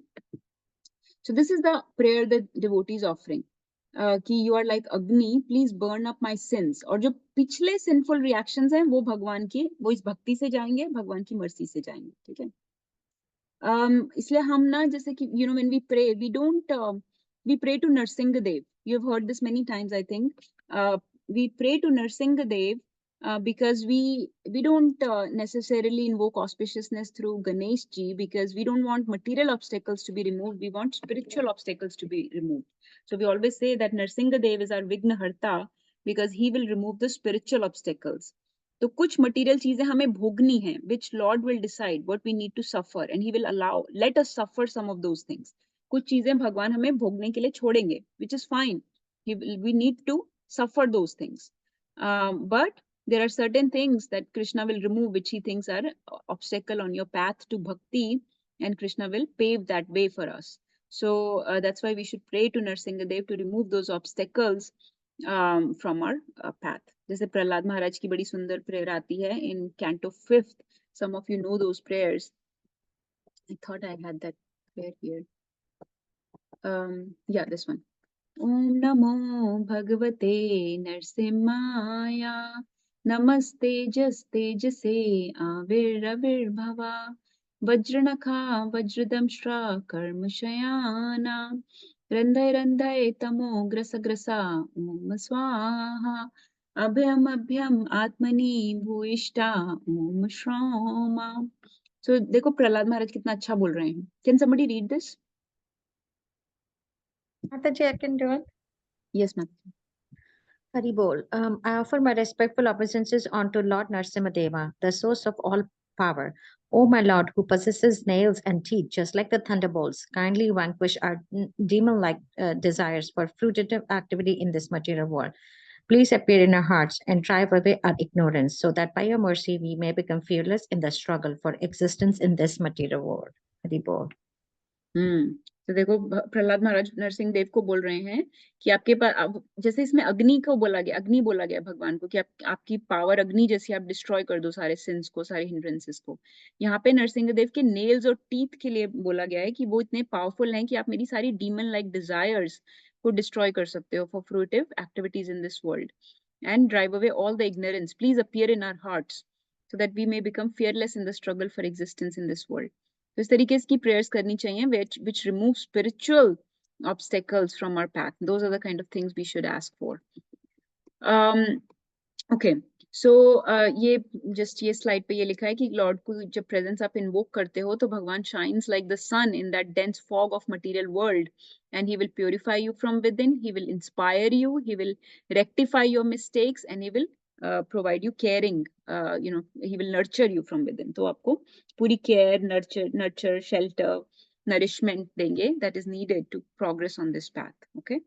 So this is the prayer that devotees offering. कि यू आर लाइक अग्नि, please burn up my since. और जो पिछले सिंफुल रिएक्शंस हैं वो भगवान के, वो इस भक्ति से जाएंगे, भगवान की मर्सी से जाएंगे। ठीक है, इसलिए हम ना, जैसे कि you know when we pray, we don't we pray to Narasimha Dev. You have heard this many times, I think. We pray to Narasimha Dev because we don't necessarily invoke auspiciousness through Ganesh ji, because we don't want material obstacles to be removed, we want spiritual obstacles to be removed. So we always say that Nrsimha Dev is our Vigna Harta because he will remove the spiritual obstacles. तो कुछ material चीजें हमें भोगनी है, which Lord will decide what we need to suffer, and he will allow, let us suffer some of those things. कुछ चीजें भगवान हमें भोगने के लिए छोड़ेंगे, which is fine. We need to suffer those things. But there are certain things that Krishna will remove, which he thinks are obstacle on your path to bhakti, and Krishna will pave that way for us. So that's why we should pray to Nrsimha Dev to remove those obstacles from our path. जैसे प्रहलाद महाराज की बड़ी सुंदर prayer आती है in Canto 5th. Some of you know those prayers. I thought I had that prayer here. Yeah, this one. Om Namo Bhagavate Narsimhaya. नमस्ते जस्ते जसे आविर्भवा वज्रनखा वज्रदंष्ट्रा कर्मशयाना रंधय रंधय तमो ग्रस ग्रसा ओम स्वाहा अभ्यम अभ्यम आत्मनि भूयिष्ठा ओम श्रोमा। सो देखो प्रहलाद महाराज कितना अच्छा बोल रहे हैं। Can somebody read this? Mataji, I can do it. Yes, ma'am. Hari Bol. I offer my respectful obeisances unto Lord Narasimhadeva, the source of all power. O my Lord, who possesses nails and teeth just like the thunderbolts, kindly vanquish our demon-like desires for fruitive activity in this material world. Please appear in our hearts and drive away our ignorance, so that by your mercy we may become fearless in the struggle for existence in this material world. Hari Bol. तो देखो प्रहलाद महाराज नरसिंह देव को बोल रहे हैं कि आपके पास, जैसे इसमें अग्नि को बोला गया, अग्नि बोला गया भगवान को कि आपकी पावर अग्नि जैसी, आप डिस्ट्रॉय कर दो सारे सिंस को, सारे हिंड्रेंसेस को। यहाँ पे नरसिंह देव के नेल्स और टीथ के लिए बोला गया है कि वो इतने पावरफुल हैं कि आप मेरी सारी डीमन लाइक डिजायर्स को डिस्ट्रॉय कर सकते हो for fruitive activities in this world and drive away all the ignorance. Please appear in our hearts so that we may become fearless in the struggle for existence in this world. तो इस तरीके की prayers करनी चाहिए which remove spiritual obstacles from our path. Those are the kind of things we should ask for. Okay, so ये just ये slide पे ये लिखा है कि लॉर्ड को जब प्रेजेंस आप इन्वोक करते हो तो भगवान shines like the sun in that dense fog of material world, and he will purify you from within, he will inspire you, he will rectify your mistakes, and he will provide you caring, he will nurture you from within. तो आपको पूरी care, nurture, shelter, nourishment देंगे that is needed to progress on this path. Okay.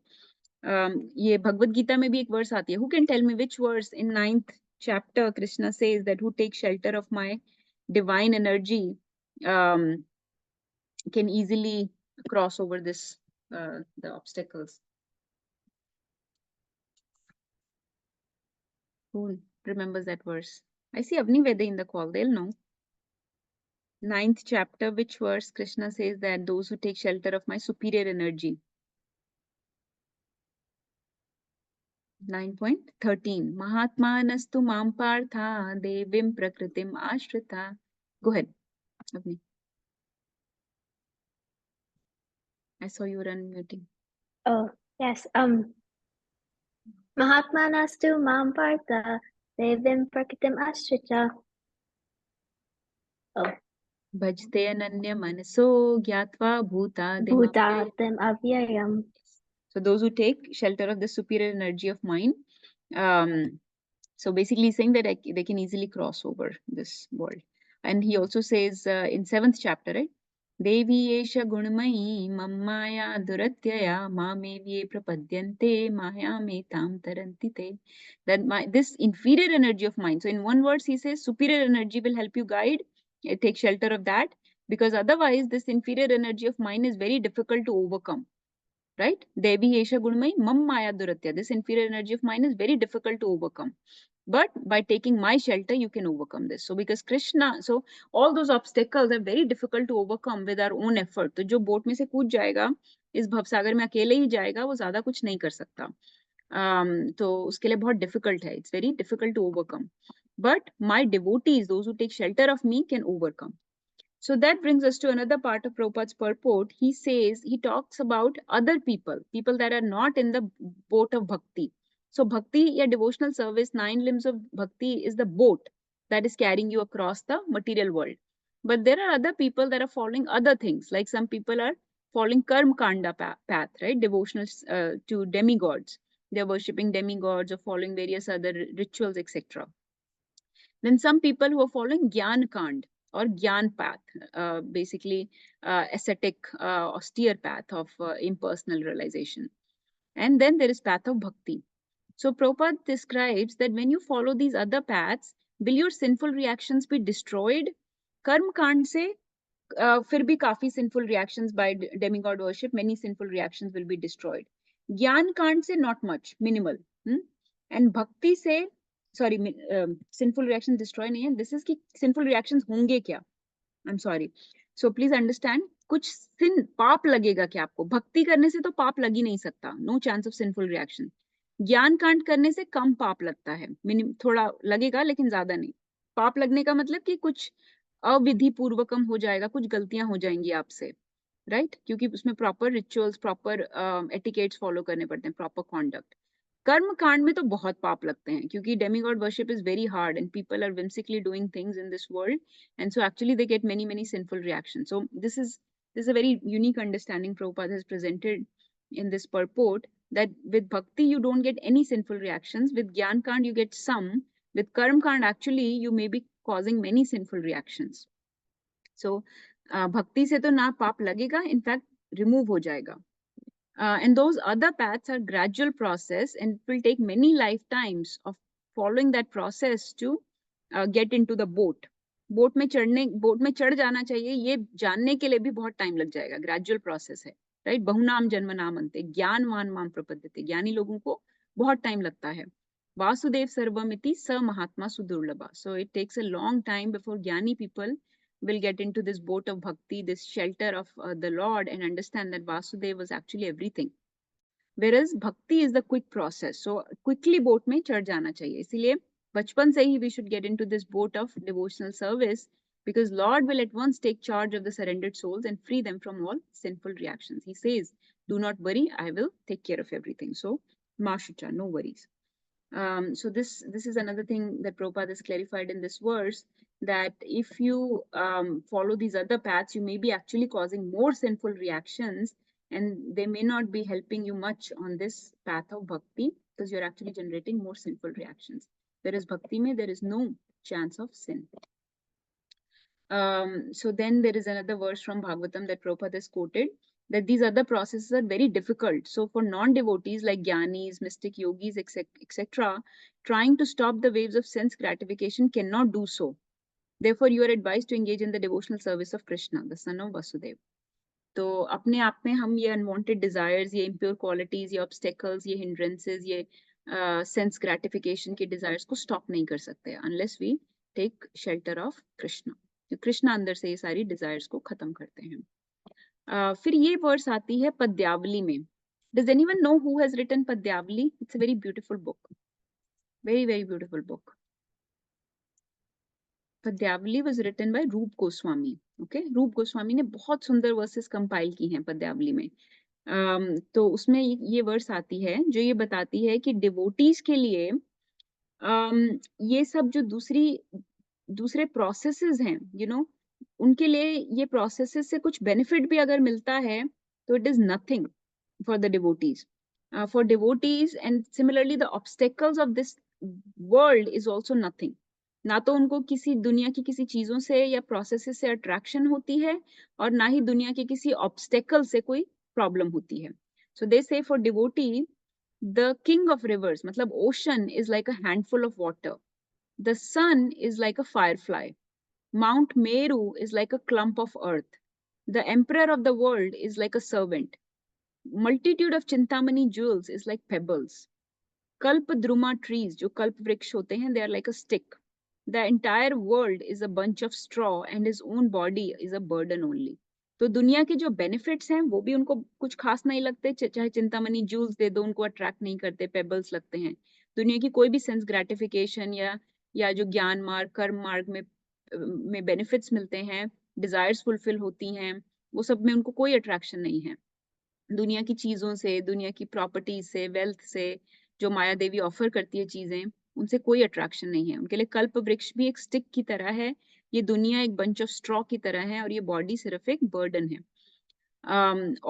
ये भगवत गीता में भी एक verse आती है. Who can tell me which verse in 9th chapter Krishna says that who takes shelter of my divine energy can easily cross over this the obstacles? Who remembers that verse? I see Avni Veda in the call. They'll know. 9th chapter, which verse Krishna says that those who take shelter of my superior energy? 9.13. Mahatmanastu mam partha devim prakritim ashrita. Go ahead, Avni. I saw you were unmuting. Oh, yes. Mahatmanastu mam partha devim prakritim ashrita. Oh, Bhajte ananya manaso gyatva bhutadim avyayam. bhutatim avyayam. So those who take shelter of the superior energy of mind, so basically saying that they can easily cross over this world. And he also says in 7th chapter, right? Devi esha gunamayi mammaya duratyaya mamevye prapadyante maya metam tarantite. That this inferior energy of mind. So in one verse he says superior energy will help you guide, take shelter of that, because otherwise this inferior energy of mind is very difficult to overcome. Right? Devi esha gunamayi mammaya duratya. This inferior energy of mine is very difficult to overcome. But by taking my shelter, you can overcome this. So because Krishna, so all those obstacles are very difficult to overcome with our own effort. तो जो boat में से कूद जाएगा, इस भवसागर में अकेले ही जाएगा, वो ज्यादा कुछ नहीं कर सकता. तो उसके लिए बहुत difficult है. It's very difficult to overcome. But my devotees, those who take shelter of me, can overcome. So that brings us to another part of Prabhupada's purport. He says, he talks about other people that are not in the boat of bhakti. So bhakti, or devotional service, 9 limbs of bhakti is the boat that is carrying you across the material world. But there are other people that are following other things, like some people are following karma kanda path, right? Devotional to demigods. They're worshipping demigods or following various other rituals, etc. Then some people who are following Gyan Kand or Gyan path, basically ascetic, austere path of impersonal realization. And then there is path of bhakti. So Prabhupada describes that when you follow these other paths, will your sinful reactions be destroyed? Karma Kand se फिर भी काफी sinful reactions by demigod worship, many sinful reactions will be destroyed. Gyan Kand se not much, minimal. And bhakti se sorry, sinful reactions destroy नहीं है. This is कि sinful reactions होंगे क्या? I'm sorry. So please understand, कुछ sin पाप लगेगा क्या आपको? भक्ति करने से तो पाप लग ही नहीं सकता. No chance of sinful reaction. ज्ञान कांड करने से कम पाप लगता है. थोड़ा लगेगा लेकिन ज्यादा नहीं. पाप लगने का मतलब कि कुछ अविधि पूर्वकम हो जाएगा, कुछ गलतियां हो जाएंगी आपसे, राइट? क्योंकि उसमें proper rituals, proper etiquettes follow करने पड़ते हैं, प्रॉपर कॉन्डक्ट. कर्म कांड में तो बहुत पाप लगते हैं क्योंकि demigod worship is very hard and people are whimsically doing things in this world, and so actually they get many sinful reactions. So this is a very unique understanding Prabhupada has presented in this purport, that with bhakti you don't get any sinful reactions, with gyan kand you get some, with karm kand actually you may be causing many sinful reactions. So bhakti se to na paap lagega, in fact remove ho jayega. And those other paths are gradual process and it will take many lifetimes of following that process to get into the boat. Boat में चढ़ जाना चाहिए, ये जानने के लिए भी बहुत टाइम लग जाएगा. ग्रेजुअल प्रोसेस है, राइट? बहुनाम जन्म नाम अंते ज्ञानवान माम प्रपद्यते. ज्ञानी लोगों को बहुत टाइम लगता है. वासुदेव सर्वमिति स महात्मा सुदुर्लभा. So it takes a long time before ज्ञानी people will get into this boat of bhakti, this shelter of the Lord, and understand that Vasudeva was actually everything. Whereas bhakti is the quick process. So quickly boat में चढ़ जाना चाहिए. इसीलिए बचपन से ही we should get into this boat of devotional service, because Lord will at once take charge of the surrendered souls and free them from all sinful reactions. He says, do not worry, I will take care of everything. So ma shucha, no worries. So this is another thing that Prabhupada has clarified in this verse, that if you follow these other paths, you may be actually causing more sinful reactions and they may not be helping you much on this path of bhakti, because you're actually generating more sinful reactions. Whereas bhakti mein there is no chance of sin. So then there is another verse from Bhagavatam that Prabhupada has quoted, that these other processes are very difficult. So for non-devotees like Gyanis, mystic yogis, etc., trying to stop the waves of sense gratification cannot do so. Therefore, you are advised to engage in the devotional service of Krishna, the son of Vasudeva. तो अपने आप में हम ये unwanted desires, ये impure qualities, ये obstacles, ये hindrances, ये sense gratification के desires को stop नहीं कर सकते unless we take shelter of Krishna. जो कृष्णा अंदर से ये सारी डिजायर्स को खत्म करते हैं। फिर ये वर्स आती है पद्यावली में। Does anyone know who has written Padyavali? It's a very beautiful book, very very beautiful book. Padyavali was written by Rup Goswami. Okay, रूप गोस्वामी ने बहुत सुंदर वर्सेस कंपाइल की हैं पद्यावली में। तो उसमें ये वर्स आती है जो ये बताती है कि डिवोटीज के लिए ये सब जो दूसरे प्रोसेसेस हैं, उनके लिए ये प्रोसेसेस से कुछ बेनिफिट भी अगर मिलता है तो it is nothing for the devotees. For devotees and similarly the obstacles of this world is also nothing. ना तो उनको किसी दुनिया की किसी चीजों से या प्रोसेसेस से अट्रैक्शन होती है, और ना ही दुनिया के किसी ऑब्स्टेकल से कोई प्रॉब्लम होती है। सो दे से for devotee the king of rivers, matlab ocean is like a handful of water. The sun is like a firefly. Mount Meru is like a clump of earth. The emperor of the world is like a servant. Multitude of Chintamani jewels is like pebbles. Kalpadruma trees, जो कल्प वृक्ष होते हैं, they are like a stick. The entire world is a bunch of straw and his own body is a burden only. तो दुनिया के जो benefits हैं वो भी उनको कुछ खास नहीं लगते, चाहे चिंतामणि जूल्स दे दो उनको अट्रैक्ट नहीं करते, पेबल्स लगते हैं। दुनिया की कोई भी सेंस ग्रेटिफिकेशन या जो ज्ञान मार्ग कर्म मार्ग में बेनिफिट्स मिलते हैं, डिजायर्स फुलफिल होती हैं, वो सब में उनको कोई अट्रैक्शन नहीं है। दुनिया की चीजों से, दुनिया की प्रॉपर्टीज से, वेल्थ से, जो माया देवी ऑफर करती है चीजें, उनसे कोई अट्रैक्शन नहीं है। उनके लिए कल्प वृक्ष भी एक स्टिक की तरह है, ये दुनिया एक बंच ऑफ स्ट्रॉ की तरह है, और ये बॉडी सिर्फ एक बर्डन है।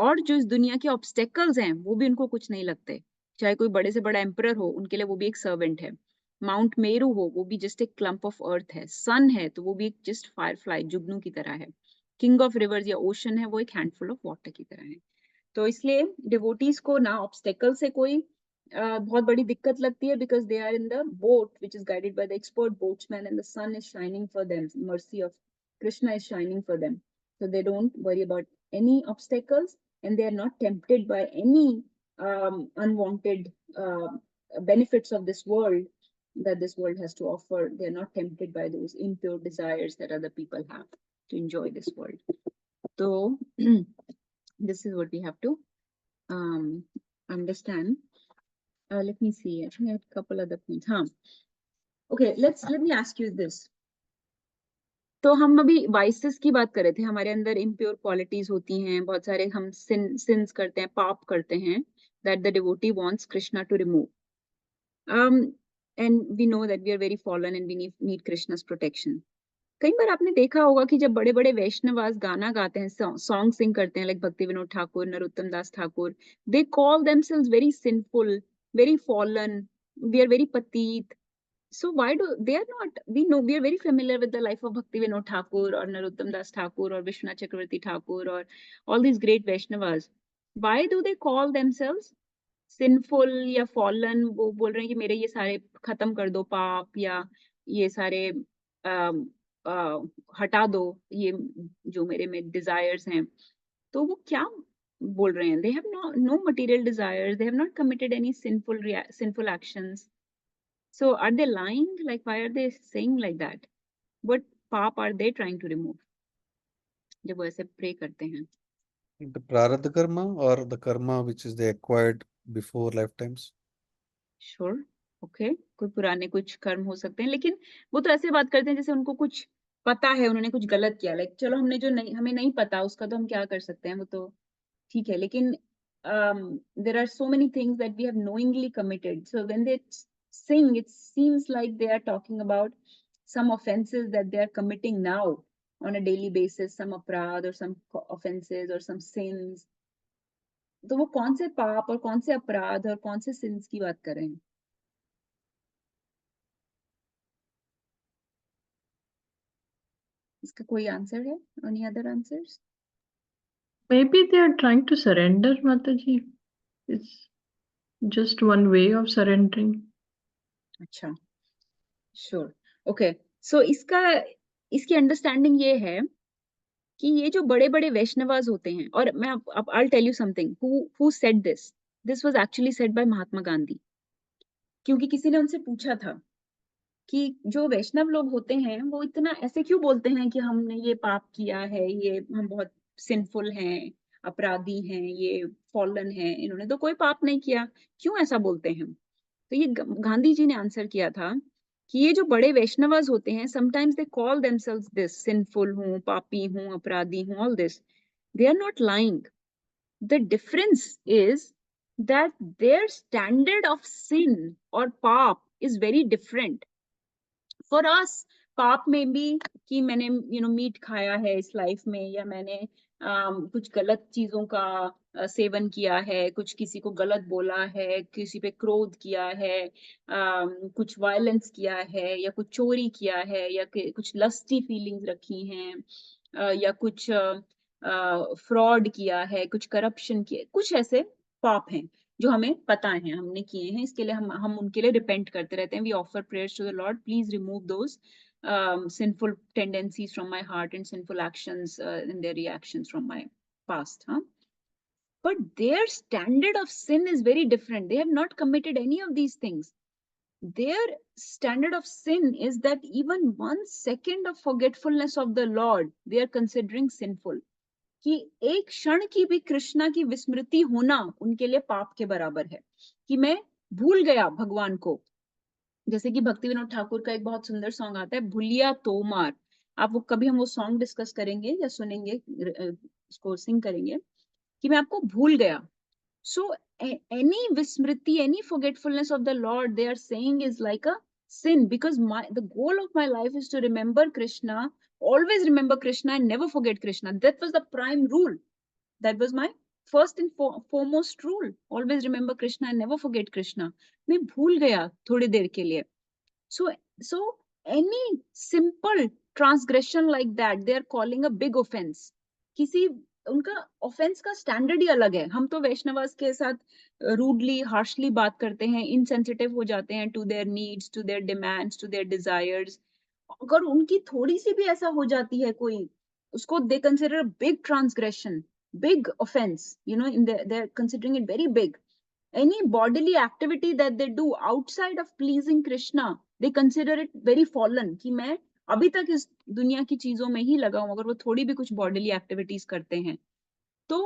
और जो इस दुनिया के ऑब्स्टेकल्स हैं वो भी उनको कुछ नहीं लगते, चाहे कोई बड़े से बड़ा एम्परर हो, उनके लिए वो भी एक सर्वेंट है। माउंट मेरू हो, वो भी जस्ट एक क्लम्प ऑफ अर्थ है। सन है तो वो भी एक जस्ट फायरफ्लाई, जुगनू की तरह है। किंग ऑफ रिवर्स या ओशन है, वो एक हैंडफुल ऑफ वाटर की तरह है। तो इसलिए डिवोटीज को ना ऑब्स्टेकल से कोई बहुत बड़ी दिक्कत लगती है, because they are in the boat which is guided by the expert boatsman and the sun is shining for them, mercy of Krishna is shining for them, so they don't worry about any obstacles and they are not tempted by any unwanted benefits of this world that this world has to offer. They are not tempted by those impure desires that other people have to enjoy this world. So this is what we have to understand. Let me see, I think I had a couple other points. Okay, let me ask you this. तो हम अभी vices की बात कर रहे थे, हमारे अंदर इम्प्योर क्वालिटीज होती हैं, बहुत सारे हम सिंस करते हैं, पाप करते हैं, that the devotee wants Krishna to remove, and we know that we are very fallen and we need Krishna's protection. कई बार आपने देखा होगा कि जब बड़े बड़े वैष्णवास गाना गाते हैं, सॉन्ग सिंग करते हैं, like Bhakti Vinod Thakur, Narottam Das Thakur, they call themselves very sinful, very fallen, we are very पतीत. So why do they are not? We know, we are very familiar with the life of Bhakti Vinod Thakur or Narottam Das Thakur or Vishwanath Chakravarti Thakur or all these great Vaishnavas. Why do they call themselves sinful या fallen? वो बोल रहे हैं कि मेरे ये सारे खत्म कर दो पाप, या ये सारे हटा दो ये जो मेरे में desires हैं। तो वो क्या बोल रहे हैं? They have no material desires. They have not committed any sinful actions. So are they lying? Like, why are they saying like that? What paap are they trying to remove? जब वो ऐसे pray करते हैं। The prarabdha karma or the karma which is they acquired before lifetimes? Sure, okay. कोई पुराने कुछ कर्म हो सकते हैं, लेकिन वो तो ऐसे बात करते हैं जैसे उनको कुछ पता है, उन्होंने कुछ गलत किया। लाइक चलो हमने जो नहीं, हमें नहीं पता उसका तो हम क्या कर सकते हैं, वो तो ठीक है, लेकिन there are so many things that we have knowingly committed. So when they sing, it seems like they are talking about some offenses that they are committing now on a daily basis, some aparadh or some offenses or some sins. तो वो कौन से पाप और कौन से अपराध और कौन से सिंस की बात कर रहे हैं? इसका कोई आंसर है? Any other answers? Maybe they are trying to surrender, Mataji. It's just one way of surrendering. अच्छा, sure, okay. So इसकी अंडरस्टैंडिंग ये है कि ये जो बड़े बड़े वैष्णवास होते हैं, और मैं अब I'll tell you something, who said this? This was actually said by Mahatma Gandhi, क्योंकि किसी ने उनसे पूछा था कि जो वैष्णव लोग होते हैं वो इतना ऐसे क्यों बोलते हैं कि हमने ये पाप किया है, ये हम बहुत सिंफुल हैं, अपराधी हैं, ये फॉलन हैं, इन्होंने तो कोई पाप नहीं किया, क्यों ऐसा बोलते हैं? तो ये गांधी जी ने आंसर किया था कि ये जो बड़े वैष्णवास होते हैं, sometimes they call themselves this, sinful हूँ, पापी हूँ, अपराधी हूँ, all this, they are not lying. The difference is that their standard of sin or paap is very different. For us, पाप में भी कि मैंने मीट खाया है इस लाइफ में, या मैंने कुछ गलत चीजों का सेवन किया है, कुछ किसी को गलत बोला है, किसी पे क्रोध किया है, कुछ वायलेंस किया है, या कुछ चोरी किया है, या कुछ लस्टी फीलिंग्स रखी हैं, या कुछ फ्रॉड किया है, कुछ करप्शन किया, कुछ ऐसे पाप हैं जो हमें पता है हमने किए हैं, इसके लिए हम उनके लिए रिपेंट करते रहते हैं. We offer prayers to the Lord, please remove those sinful tendencies from my heart and sinful actions and their reactions from my past. But their standard of sin is very different. They have not committed any of these things. Their standard of sin is that even 1 second of forgetfulness of the Lord, they are considering sinful. कि एक क्षण की भी कृष्णा की विस्मृति होना उनके लिए पाप के बराबर है, कि मैं भूल गया भगवान को. जैसे कि भक्ति विनोद ठाकुर का एक बहुत सुंदर सॉन्ग आता है, भूलिया तोमार. आप वो कभी हम वो सॉन्ग डिस्कस करेंगे या सुनेंगे, उसको सिंग करेंगे, कि मैं आपको भूल गया. So any vismriti, any forgetfulness of the Lord, they are saying is like a sin, because the goal of my life is to remember Krishna, always remember Krishna and never forget Krishna. That was the prime rule. That was my first and foremost rule. Always remember Krishna and never forget Krishna. मैं भूल गया थोड़ी देर के लिए. So any simple transgression like that, they are calling a big offense. किसी उनका offence का standard ही अलग है. हम तो वैष्णवास के साथ रूडली हार्शली बात करते हैं, इनसेंसिटिव हो जाते हैं to their needs, to their demands, to their desires. अगर उनकी थोड़ी सी भी ऐसा हो जाती है कोई, उसको they consider big transgression, big offense, they're considering it very big. Any bodily activity that they do outside of pleasing Krishna, they consider it very fallen, कि मैं अभी तक इस दुनिया की चीजों में ही लगा हूं, अगर वो थोड़ी भी कुछ बॉडीली एक्टिविटीज करते हैं तो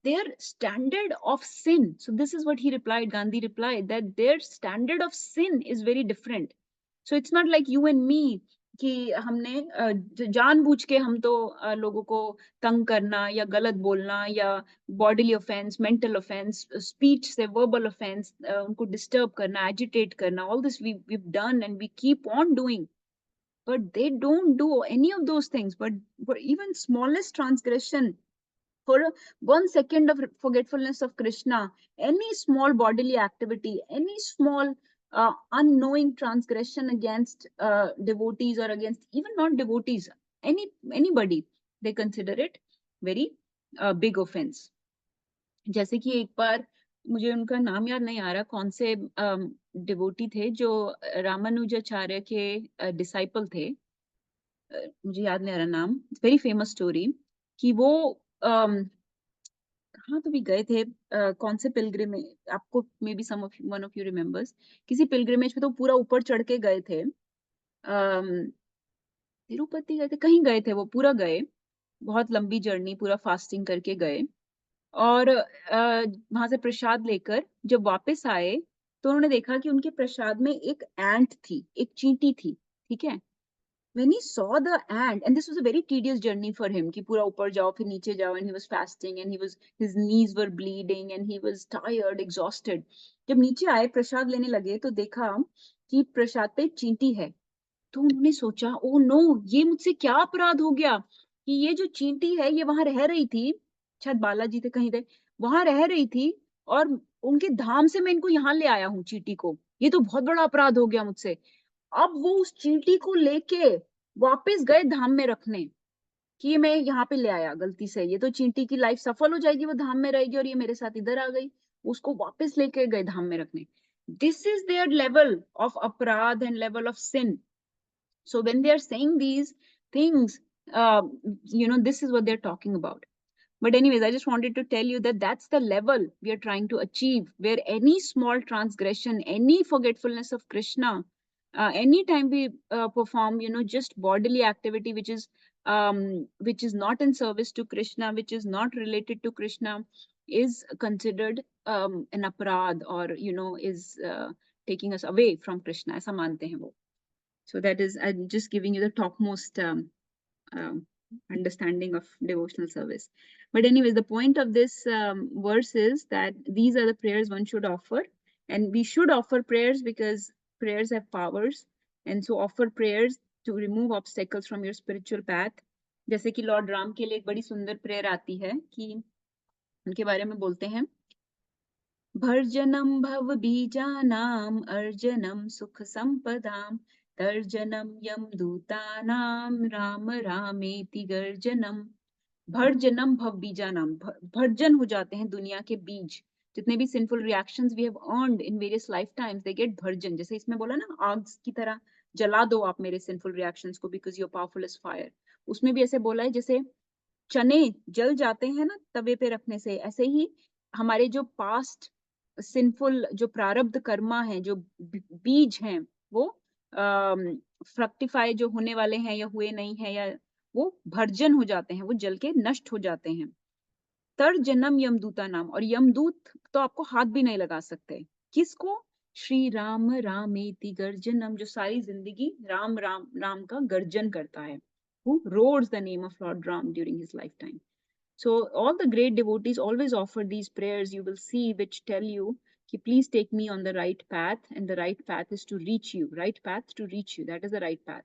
their standard of sin. So this is what he replied, Gandhi replied, that their standard of sin is very different. So it's not like you and me कि हमने जानबूझ के हम तो लोगों को तंग करना या गलत बोलना या bodily offence, mental offence, speech से वर्बल ऑफेंस, उनको डिस्टर्ब करना, एजिटेट करना, all this we've done and we keep on doing. But they don't do any of those things. But for even smallest transgression, for 1 second of forgetfulness of Krishna, any small bodily activity, any small unknowing transgression against devotees or against even not devotees, anybody, they consider it very big offense. जैसे कि एक बार, मुझे उनका नाम याद नहीं आ रहा, कौन से डिवोटी थे जो रामानुजाचार्य के डिसाइपल थे, मुझे याद नहीं आ रहा नाम. वेरी फेमस स्टोरी कि वो कहाँ तो भी गए थे, कौन से पिलग्रिमेज, आपको may be one of you remembers, किसी पिलग्रिमेज पे तो पूरा ऊपर चढ़ के गए थे, तिरुपति गए थे, कहीं गए थे, वो पूरा गए, बहुत लंबी जर्नी, पूरा फास्टिंग करके गए. और वहां से प्रसाद लेकर जब वापस आए तो उन्होंने देखा कि उनके प्रसाद में एक एंट थी, एक चींटी थी. ठीक है. When he saw the ant, and this was a very tedious journey for him, कि पूरा ऊपर जाओ फिर नीचे जाओ, and he was fasting and his knees were bleeding and he was tired, exhausted. जब नीचे आए प्रसाद लेने लगे तो देखा कि प्रसाद पे चींटी है. तो उन्होंने सोचा, ओ नो, ये मुझसे क्या अपराध हो गया कि ये जो चींटी है ये वहां रह रही थी, शायद बालाजी थे कहीं थे, वहां रह रही थी, और उनके धाम से मैं इनको यहाँ ले आया हूँ चींटी को, ये तो बहुत बड़ा अपराध हो गया मुझसे. अब वो उस चींटी को लेके वापस गए धाम में रखने, कि मैं यहाँ पे ले आया गलती से, ये तो चींटी की लाइफ सफल हो जाएगी, वो धाम में रहेगी, और ये मेरे साथ इधर आ गई. उसको वापस लेके गए धाम में रखने. This is their level of अपराध and level of sin. So when they are saying these things, this is what they're talking about. But anyways, I just wanted to tell you that that's the level we are trying to achieve, where any small transgression, any forgetfulness of Krishna, Anytime we perform, just bodily activity which is not in service to Krishna, which is not related to Krishna, is considered an aparad, or is taking us away from Krishna. ऐसा मानते हैं वो. So that is, I'm just giving you the topmost understanding of devotional service. But anyways, the point of this verse is that these are the prayers one should offer, and we should offer prayers because prayers have powers, and so offer prayers to remove obstacles from your spiritual path. जैसे कि Lord Ram के लिए एक बड़ी सुंदर prayer आती है कि उनके बारे में बोलते हैं, भर्जनम भव बीजानाम अर्जनम सुख संपदाम तर्जनम यम दूतानाम राम रामेति गर्जनम. भर्जनम भव बीजानाम, भर्जन हो जाते हैं दुनिया के बीज. जितने भी sinful reactions we have earned in various life times, they get भर्जन. जैसे इसमें बोला ना, आग की तरह जला दो आप मेरे सिंफुल रिएक्शंस को, because you are powerful as fire. उसमें भी ऐसे बोला है जैसे चने जल जाते हैं ना तवे पे रखने से, ऐसे ही हमारे जो पास्ट सिंफुल जो प्रारब्ध कर्मा है, जो बीज हैं, वो फ्रक्टिफाई जो होने वाले हैं या हुए नहीं है, या वो भर्जन हो जाते हैं, वो जल के नष्ट हो जाते हैं. तर जन्म यमदूता नाम, और यमदूत तो आपको हाथ भी नहीं लगा सकते. किसको? श्री राम रामेति गर्जनम, जो सारी जिंदगी राम राम राम का गर्जन करता है, who roars the name of Lord Ram during his lifetime. So all the great devotees always offer these prayers, you will see, which tell you कि please take me on the right path, and the right path is to reach you. Right path to reach you, that is the right path.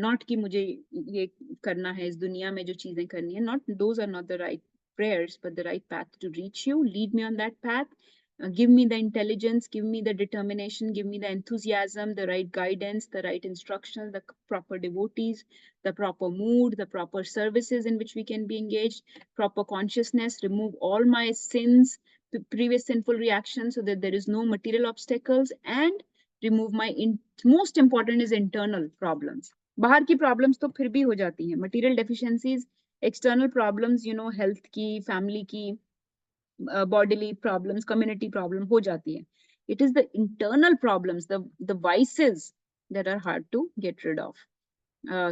Not कि मुझे ये करना है इस दुनिया में जो चीजें करनी है, not, those are not the right prayers, but the right path to reach you. Lead me on that path. Give me the intelligence, give me the determination, give me the enthusiasm, the right guidance, the right instructions, the proper devotees, the proper mood, the proper services in which we can be engaged, proper consciousness, remove all my sins, previous sinful reactions, so that there is no material obstacles, and remove my most important is internal problems. बाहर की problems तो फिर भी हो जाती हैं, material deficiencies, external problems, health की, family की, bodily problems, community problem हो जाती है. It is the internal problems, the vices that are hard to get rid of.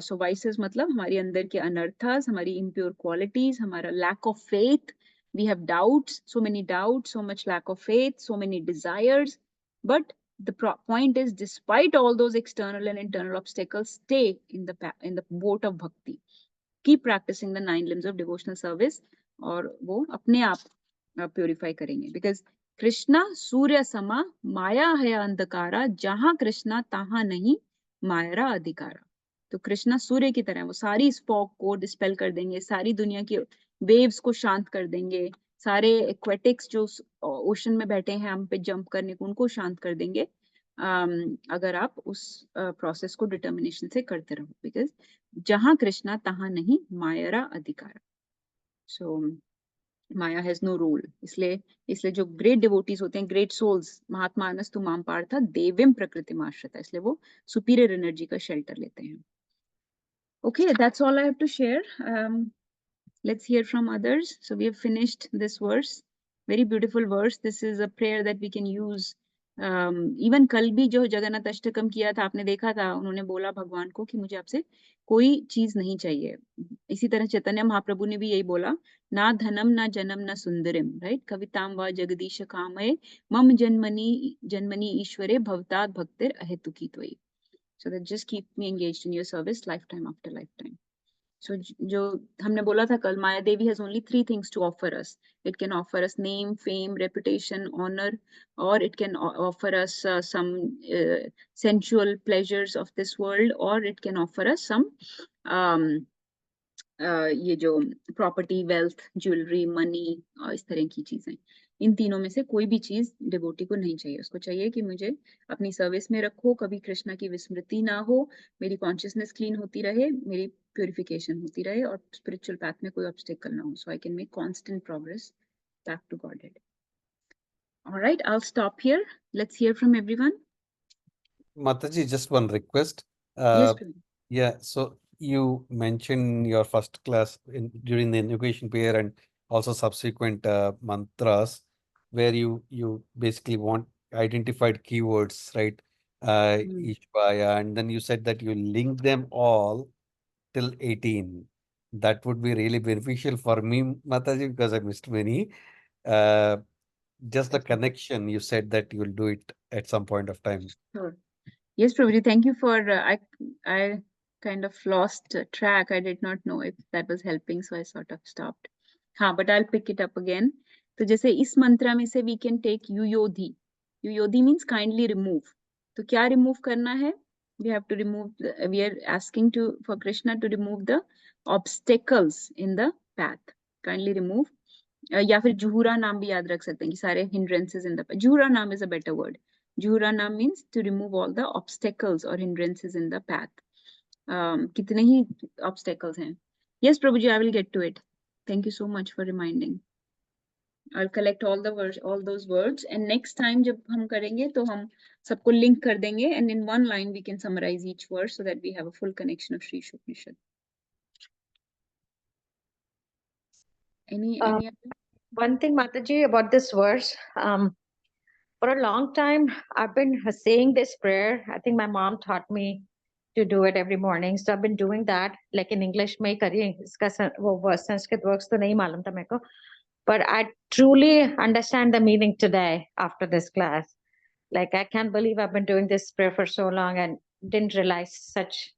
So vices मतलब हमारी अंदर के अनर्थास, हमारी impure qualities, हमारा lack of faith, we have doubts, so many doubts, so much lack of faith, so many desires. But the point is, despite all those external and internal obstacles, stay in the boat of bhakti. Keep practicing the 9 limbs of devotional service, और वो अपने आप purify करेंगे. Because Krishna सूर्य समा माया है अंधकारा, जहां कृष्णा तहां नहीं मायरा अधिकारा. तो कृष्णा सूर्य की तरह, वो सारी स्पॉक को डिस्पेल कर देंगे, सारी दुनिया की वेव्स को शांत कर देंगे, सारे एक्वेटिक्स जो ओशन में बैठे हैं हम पे जंप करने को, उनको शांत कर देंगे, अगर आप उस प्रोसेस को डिटर्मिनेशन से करते रहो. बिकॉज जहां कृष्णा तहां नहीं मायरा अधिकारा. सो माया हैज नो रोल. इसलिए जो ग्रेट डिवोटीज होते हैं, ग्रेट सोल्स, महात्मानस तु माम पार्था देवीम प्रकृतिम आश्रिता, इसलिए वो सुपीरियर एनर्जी का शेल्टर लेते हैं. Okay, that's all I have to share. Let's hear from others. So we have finished this verse, very beautiful verse. This is a prayer that we can use. Even कल भी जो जगन्नाथ अष्टकम किया था, आपने देखा था, उन्होंने बोला भगवान को कि मुझे आपसे कोई चीज नहीं चाहिए. इसी तरह चैतन्य महाप्रभु ने भी यही बोला, ना धनम ना जन्म ना सुंदरिम, राइट, कविताम वा जगदीश कामये मम जन्मनि ईश्वरे भवतात् भक्तिर अहेतुकी त्वयि. So that just keep me engaged in your service lifetime after lifetime. So जो हमने बोला था कल, Maya Devi has only 3 things to offer us. It can offer us name, fame, reputation, honor, or it can offer us some sensual pleasures of this world, or it can offer us some ये जो property, wealth, jewellery, money, इस तरह की चीजें. इन तीनों में से कोई भी चीज डिवोटी को नहीं चाहिए. उसको चाहिए कि मुझे अपनी सर्विस में रखो, कभी कृष्णा की विस्मृति ना हो, मेरी कॉन्शियसनेस क्लीन होती रहे, मेरी प्योरिफिकेशन होती रहे, और स्पिरिचुअल पैथ में कोई ऑब्स्टेकल ना हो, so I can make constant progress back to Godhead. Alright, I will stop here. Let's hear from everyone. Mataji, just one request. Yes, Yeah, so you mentioned in your first class during the invocation prayer and also subsequent mantras, where you basically want identified keywords, right? Ishvaya, and then you said that you link them all till 18. That would be really beneficial for me, Mataji, because I missed many. Uh, just the connection, you said that you'll do it at some point of time. Sure. Yes, Prabhuji, thank you for I kind of lost track. I did not know if that was helping, so I sort of stopped. हाँ, but I'll pick it up again. तो जैसे इस मंत्रा में से we can take युयोधि. युयोधि means kindly remove. तो क्या remove करना है? We have to remove. We are asking for Krishna to remove the obstacles in the path. Kindly remove. या फिर जुहुरा नाम भी याद रख सकते हैं कि सारे hindrances in the path. जुहुरा नाम is a better word. Juhuranam means to remove all the obstacles or hindrances in the path. कितने ही obstacles हैं. Yes, Prabhuji, I will get to it. Thank you so much for reminding. I'll collect all the words, all those words, and next time जब हम करेंगे तो हम सबको link कर देंगे, and in one line we can summarize each verse so that we have a full connection of Sri Isopanishad. Any other? One thing, Mataji, about this verse, for a long time, I've been saying this prayer. I think my mom taught me to do it every morning. So I've been doing that, like in English, में करिए इसका वो verse Sanskrit words तो नहीं मालूम था मेरे को. But I truly understand the meaning today after this class. Like, I can't believe I've been doing this prayer for so long and didn't realize such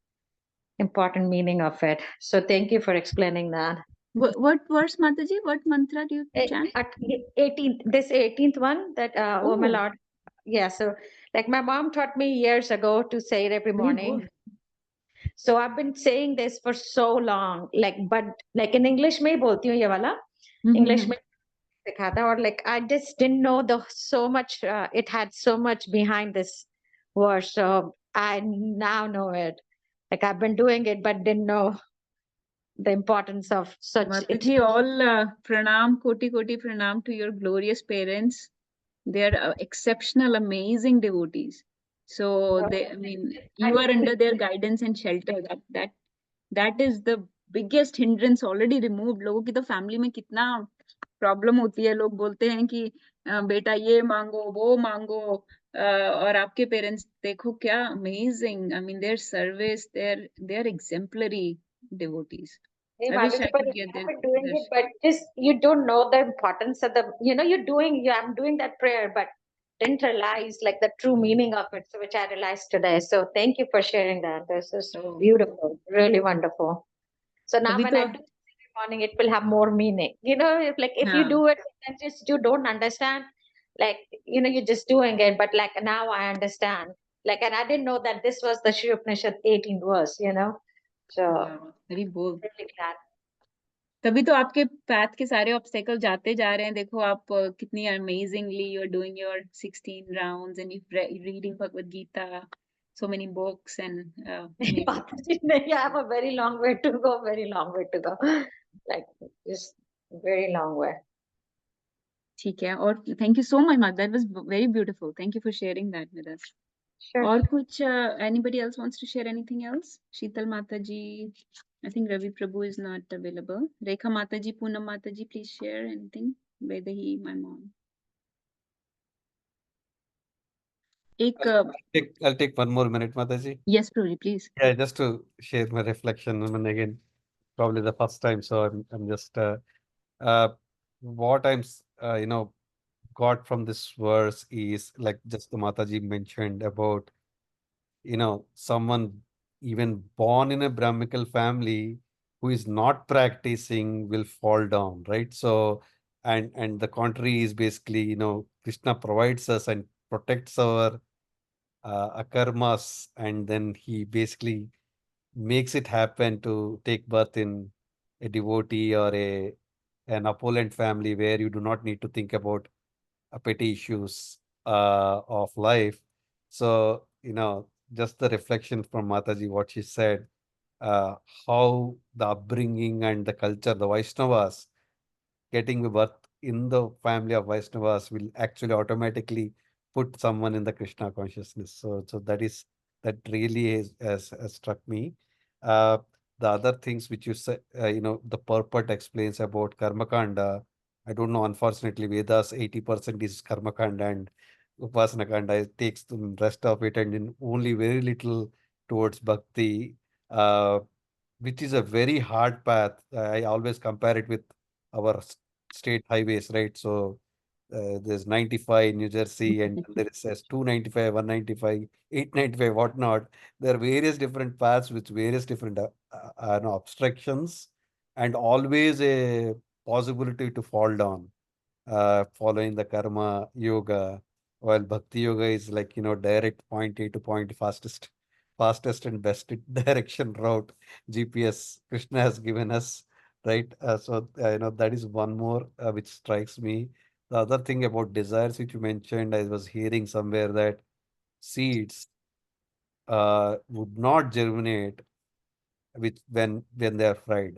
important meaning of it. So thank you for explaining that. What verse, Mataji? What mantra do you chant? At 18th, this 18th one that, oh my Lord. Yeah, so like my mom taught me years ago to say it every morning. So I've been saying this for so long, like, but like in English में ही बोलती हूँ ये वाला, English में सिखाता और like I just didn't know the so much, it had so much behind this verse. So I now know it. Like I've been doing it, but didn't know the importance of such. Mataji, all pranam, koti pranam to your glorious parents. They are exceptional, amazing devotees. So they, I mean, you are under their guidance and shelter. That is the biggest hindrance already removed. लोगों की तो family में कितना problem होती है. लोग बोलते हैं कि बेटा ये मांगो वो मांगो और आपके parents देखो क्या amazing. I mean, their service, they're exemplary devotees. I wish I could get their doing it, but just you don't know the importance of the, I'm doing that prayer, but didn't realize like the true meaning of it, so which I realized today. So thank you for sharing that. This is beautiful, really wonderful. So now when I do it every morning, it will have more meaning. If you do it and just you don't understand, like you're just doing it, but like now I understand. Like, and I didn't know that this was the Shri Upanishad 18th verse, So very bold. really glad. तभी तो आपके path के सारे obstacle जाते जा रहे हैं. देखो आप कितनी amazingly you're doing your 16 rounds and you're reading Bhagavad Gita, so many books and I have a very long way to go, like just very long way. ठीक है. और thank you so much, Mark. That was very beautiful. Thank you for sharing that with us. Sure. और कुछ anybody else wants to share anything else? Sheetal Mataji, I think Ravi Prabhu is not available. Rekha Mataji, Poonam Mataji, please share anything. Vedahi, my mom. I'll take 1 more minute, Mataji. Yes, Prabhuji, please. Yeah, just to share my reflection. And again, probably the first time, so I'm just what I'm got from this verse is like just the Mataji mentioned about someone even born in a Brahmical family who is not practicing will fall down, right? So and the contrary is basically Krishna provides us and protects our akarmas, and then he basically makes it happen to take birth in a devotee or an opulent family where you do not need to think about petty issues of life. So, just the reflection from Mataji, what she said, how the upbringing and the culture, the Vaishnavas, getting the birth in the family of Vaishnavas will actually automatically put someone in the Krishna consciousness. So that really has struck me. The other things which you said, the purport explains about Karmakanda. I don't know, unfortunately, Vedas 80% is Karmakanda, and Upasana Kanda takes the rest of it and in only very little towards bhakti, which is a very hard path. I always compare it with our state highways, right? So there's 95 in New Jersey, and there is says 295, 195, 895, whatnot. There are various different paths with various different obstructions, and always a possibility to fall down, following the karma yoga, while bhakti yoga is like, direct point A to point fastest and best direction route GPS Krishna has given us, right? That is one more which strikes me. The other thing about desires which you mentioned, I was hearing somewhere that seeds would not germinate with when they are fried.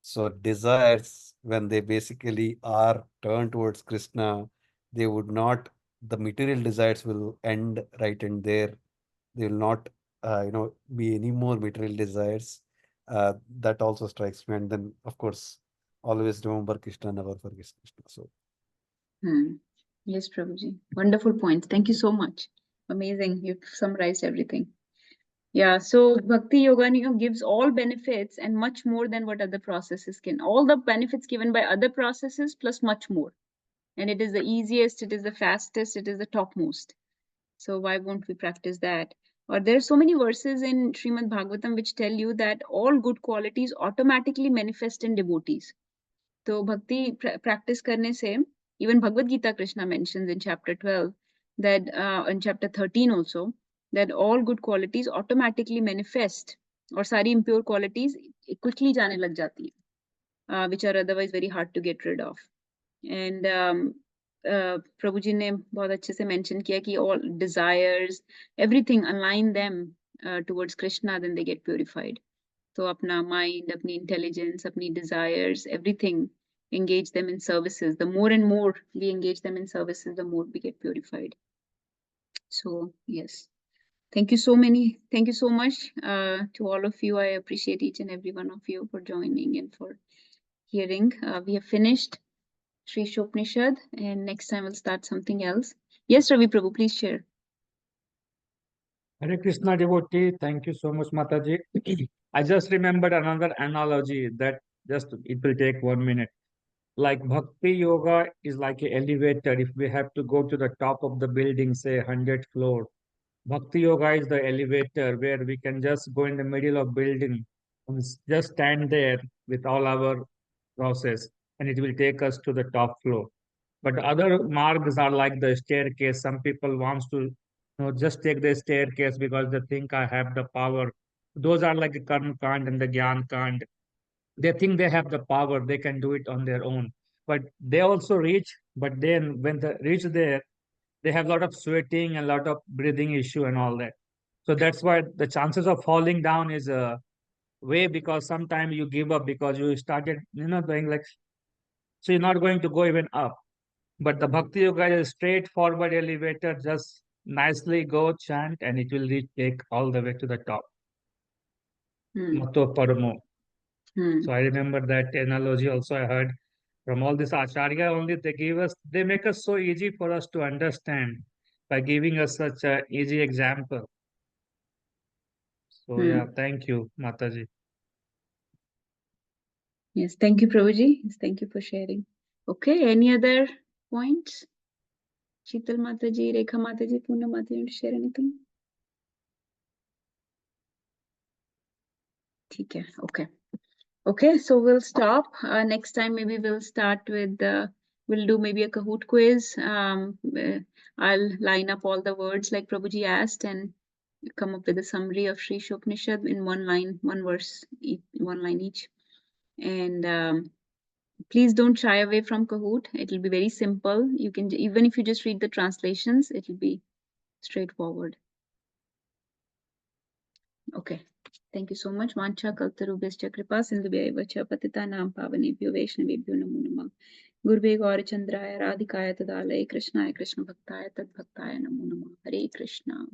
So desires, when they basically are turned towards Krishna, they would not, the material desires will end right in there. They will not, be any more material desires. That also strikes me. And then, of course, always remember Krishna, never forget Krishna. So, Yes, Prabhuji. Wonderful points. Thank you so much. Amazing. You've summarized everything. Yeah, so Bhakti Yoga gives all benefits and much more than what other processes can. All the benefits given by other processes plus much more. And it is the easiest, it is the fastest, it is the topmost. So why won't we practice that? Or there are so many verses in Srimad Bhagavatam which tell you that all good qualities automatically manifest in devotees. So bhakti practice karne se, even Bhagavad Gita Krishna mentions in chapter 12 that in chapter 13 also, that all good qualities automatically manifest, or sari impure qualities quickly jaane lag jati hai, which are otherwise very hard to get rid of. And Prabhuji ने बहुत अच्छे से mention किया कि all desires, everything, align them towards Krishna, then they get purified. So अपना mind, अपनी intelligence, अपनी desires, everything, engage them in services. The more and more we engage them in services, the more we get purified. So yes, thank you so much to all of you. I appreciate each and every one of you for joining and for hearing. We have finished Sri Isopanishad, and next time we'll start something else. Yes, Ravi Prabhu, please share. Hare Krishna devotee, thank you so much, Mataji. I just remembered another analogy that it will take 1 minute. Like Bhakti Yoga is like an elevator. If we have to go to the top of the building, say 100th floor, Bhakti Yoga is the elevator where we can just go in the middle of building and just stand there with all our process, and it will take us to the top floor. But other margs are like the staircase. Some people wants to just take the staircase because they think I have the power. Those are like the Karma Kand and the Gyan Kand. They think they have the power, they can do it on their own. But they also reach, but then when they reach there, they have a lot of sweating and a lot of breathing issue and all that. So that's why the chances of falling down is way, because sometimes you give up because you started, doing like, so you're not going to go even up. But the Bhakti Yoga is a straightforward elevator, just nicely go chant and it will take all the way to the top. Mato Paramo. So I remember that analogy also I heard from all this Acharya only. They make us so easy for us to understand by giving us such an easy example. So yeah, thank you, Mataji. Yes, thank you, Prabhuji. Yes, thank you for sharing. Okay, any other points? Sheetal Mataji, Rekha Mataji, Poonam Mataji, want to share anything? Okay, okay. Okay, so we'll stop. Next time, maybe we'll start with we'll do maybe a Kahoot quiz. I'll line up all the words like Prabhuji asked and come up with a summary of Sri Isopanishad in one line, one verse, one line each. And please don't shy away from Kahoot. It will be very simple. You can, even if you just read the translations, it will be straightforward. Okay. Thank you so much. Vancha kaltarubhyascha kripa sindhubhyaiva cha patitanam pavanebhyo vaishnavebhyo namo namah. Gurve Gaurachandraya Radhikaya Tadalaya Krishnaya Krishna Bhaktaya Tad Bhaktaya Namo Namah. Hare Krishna.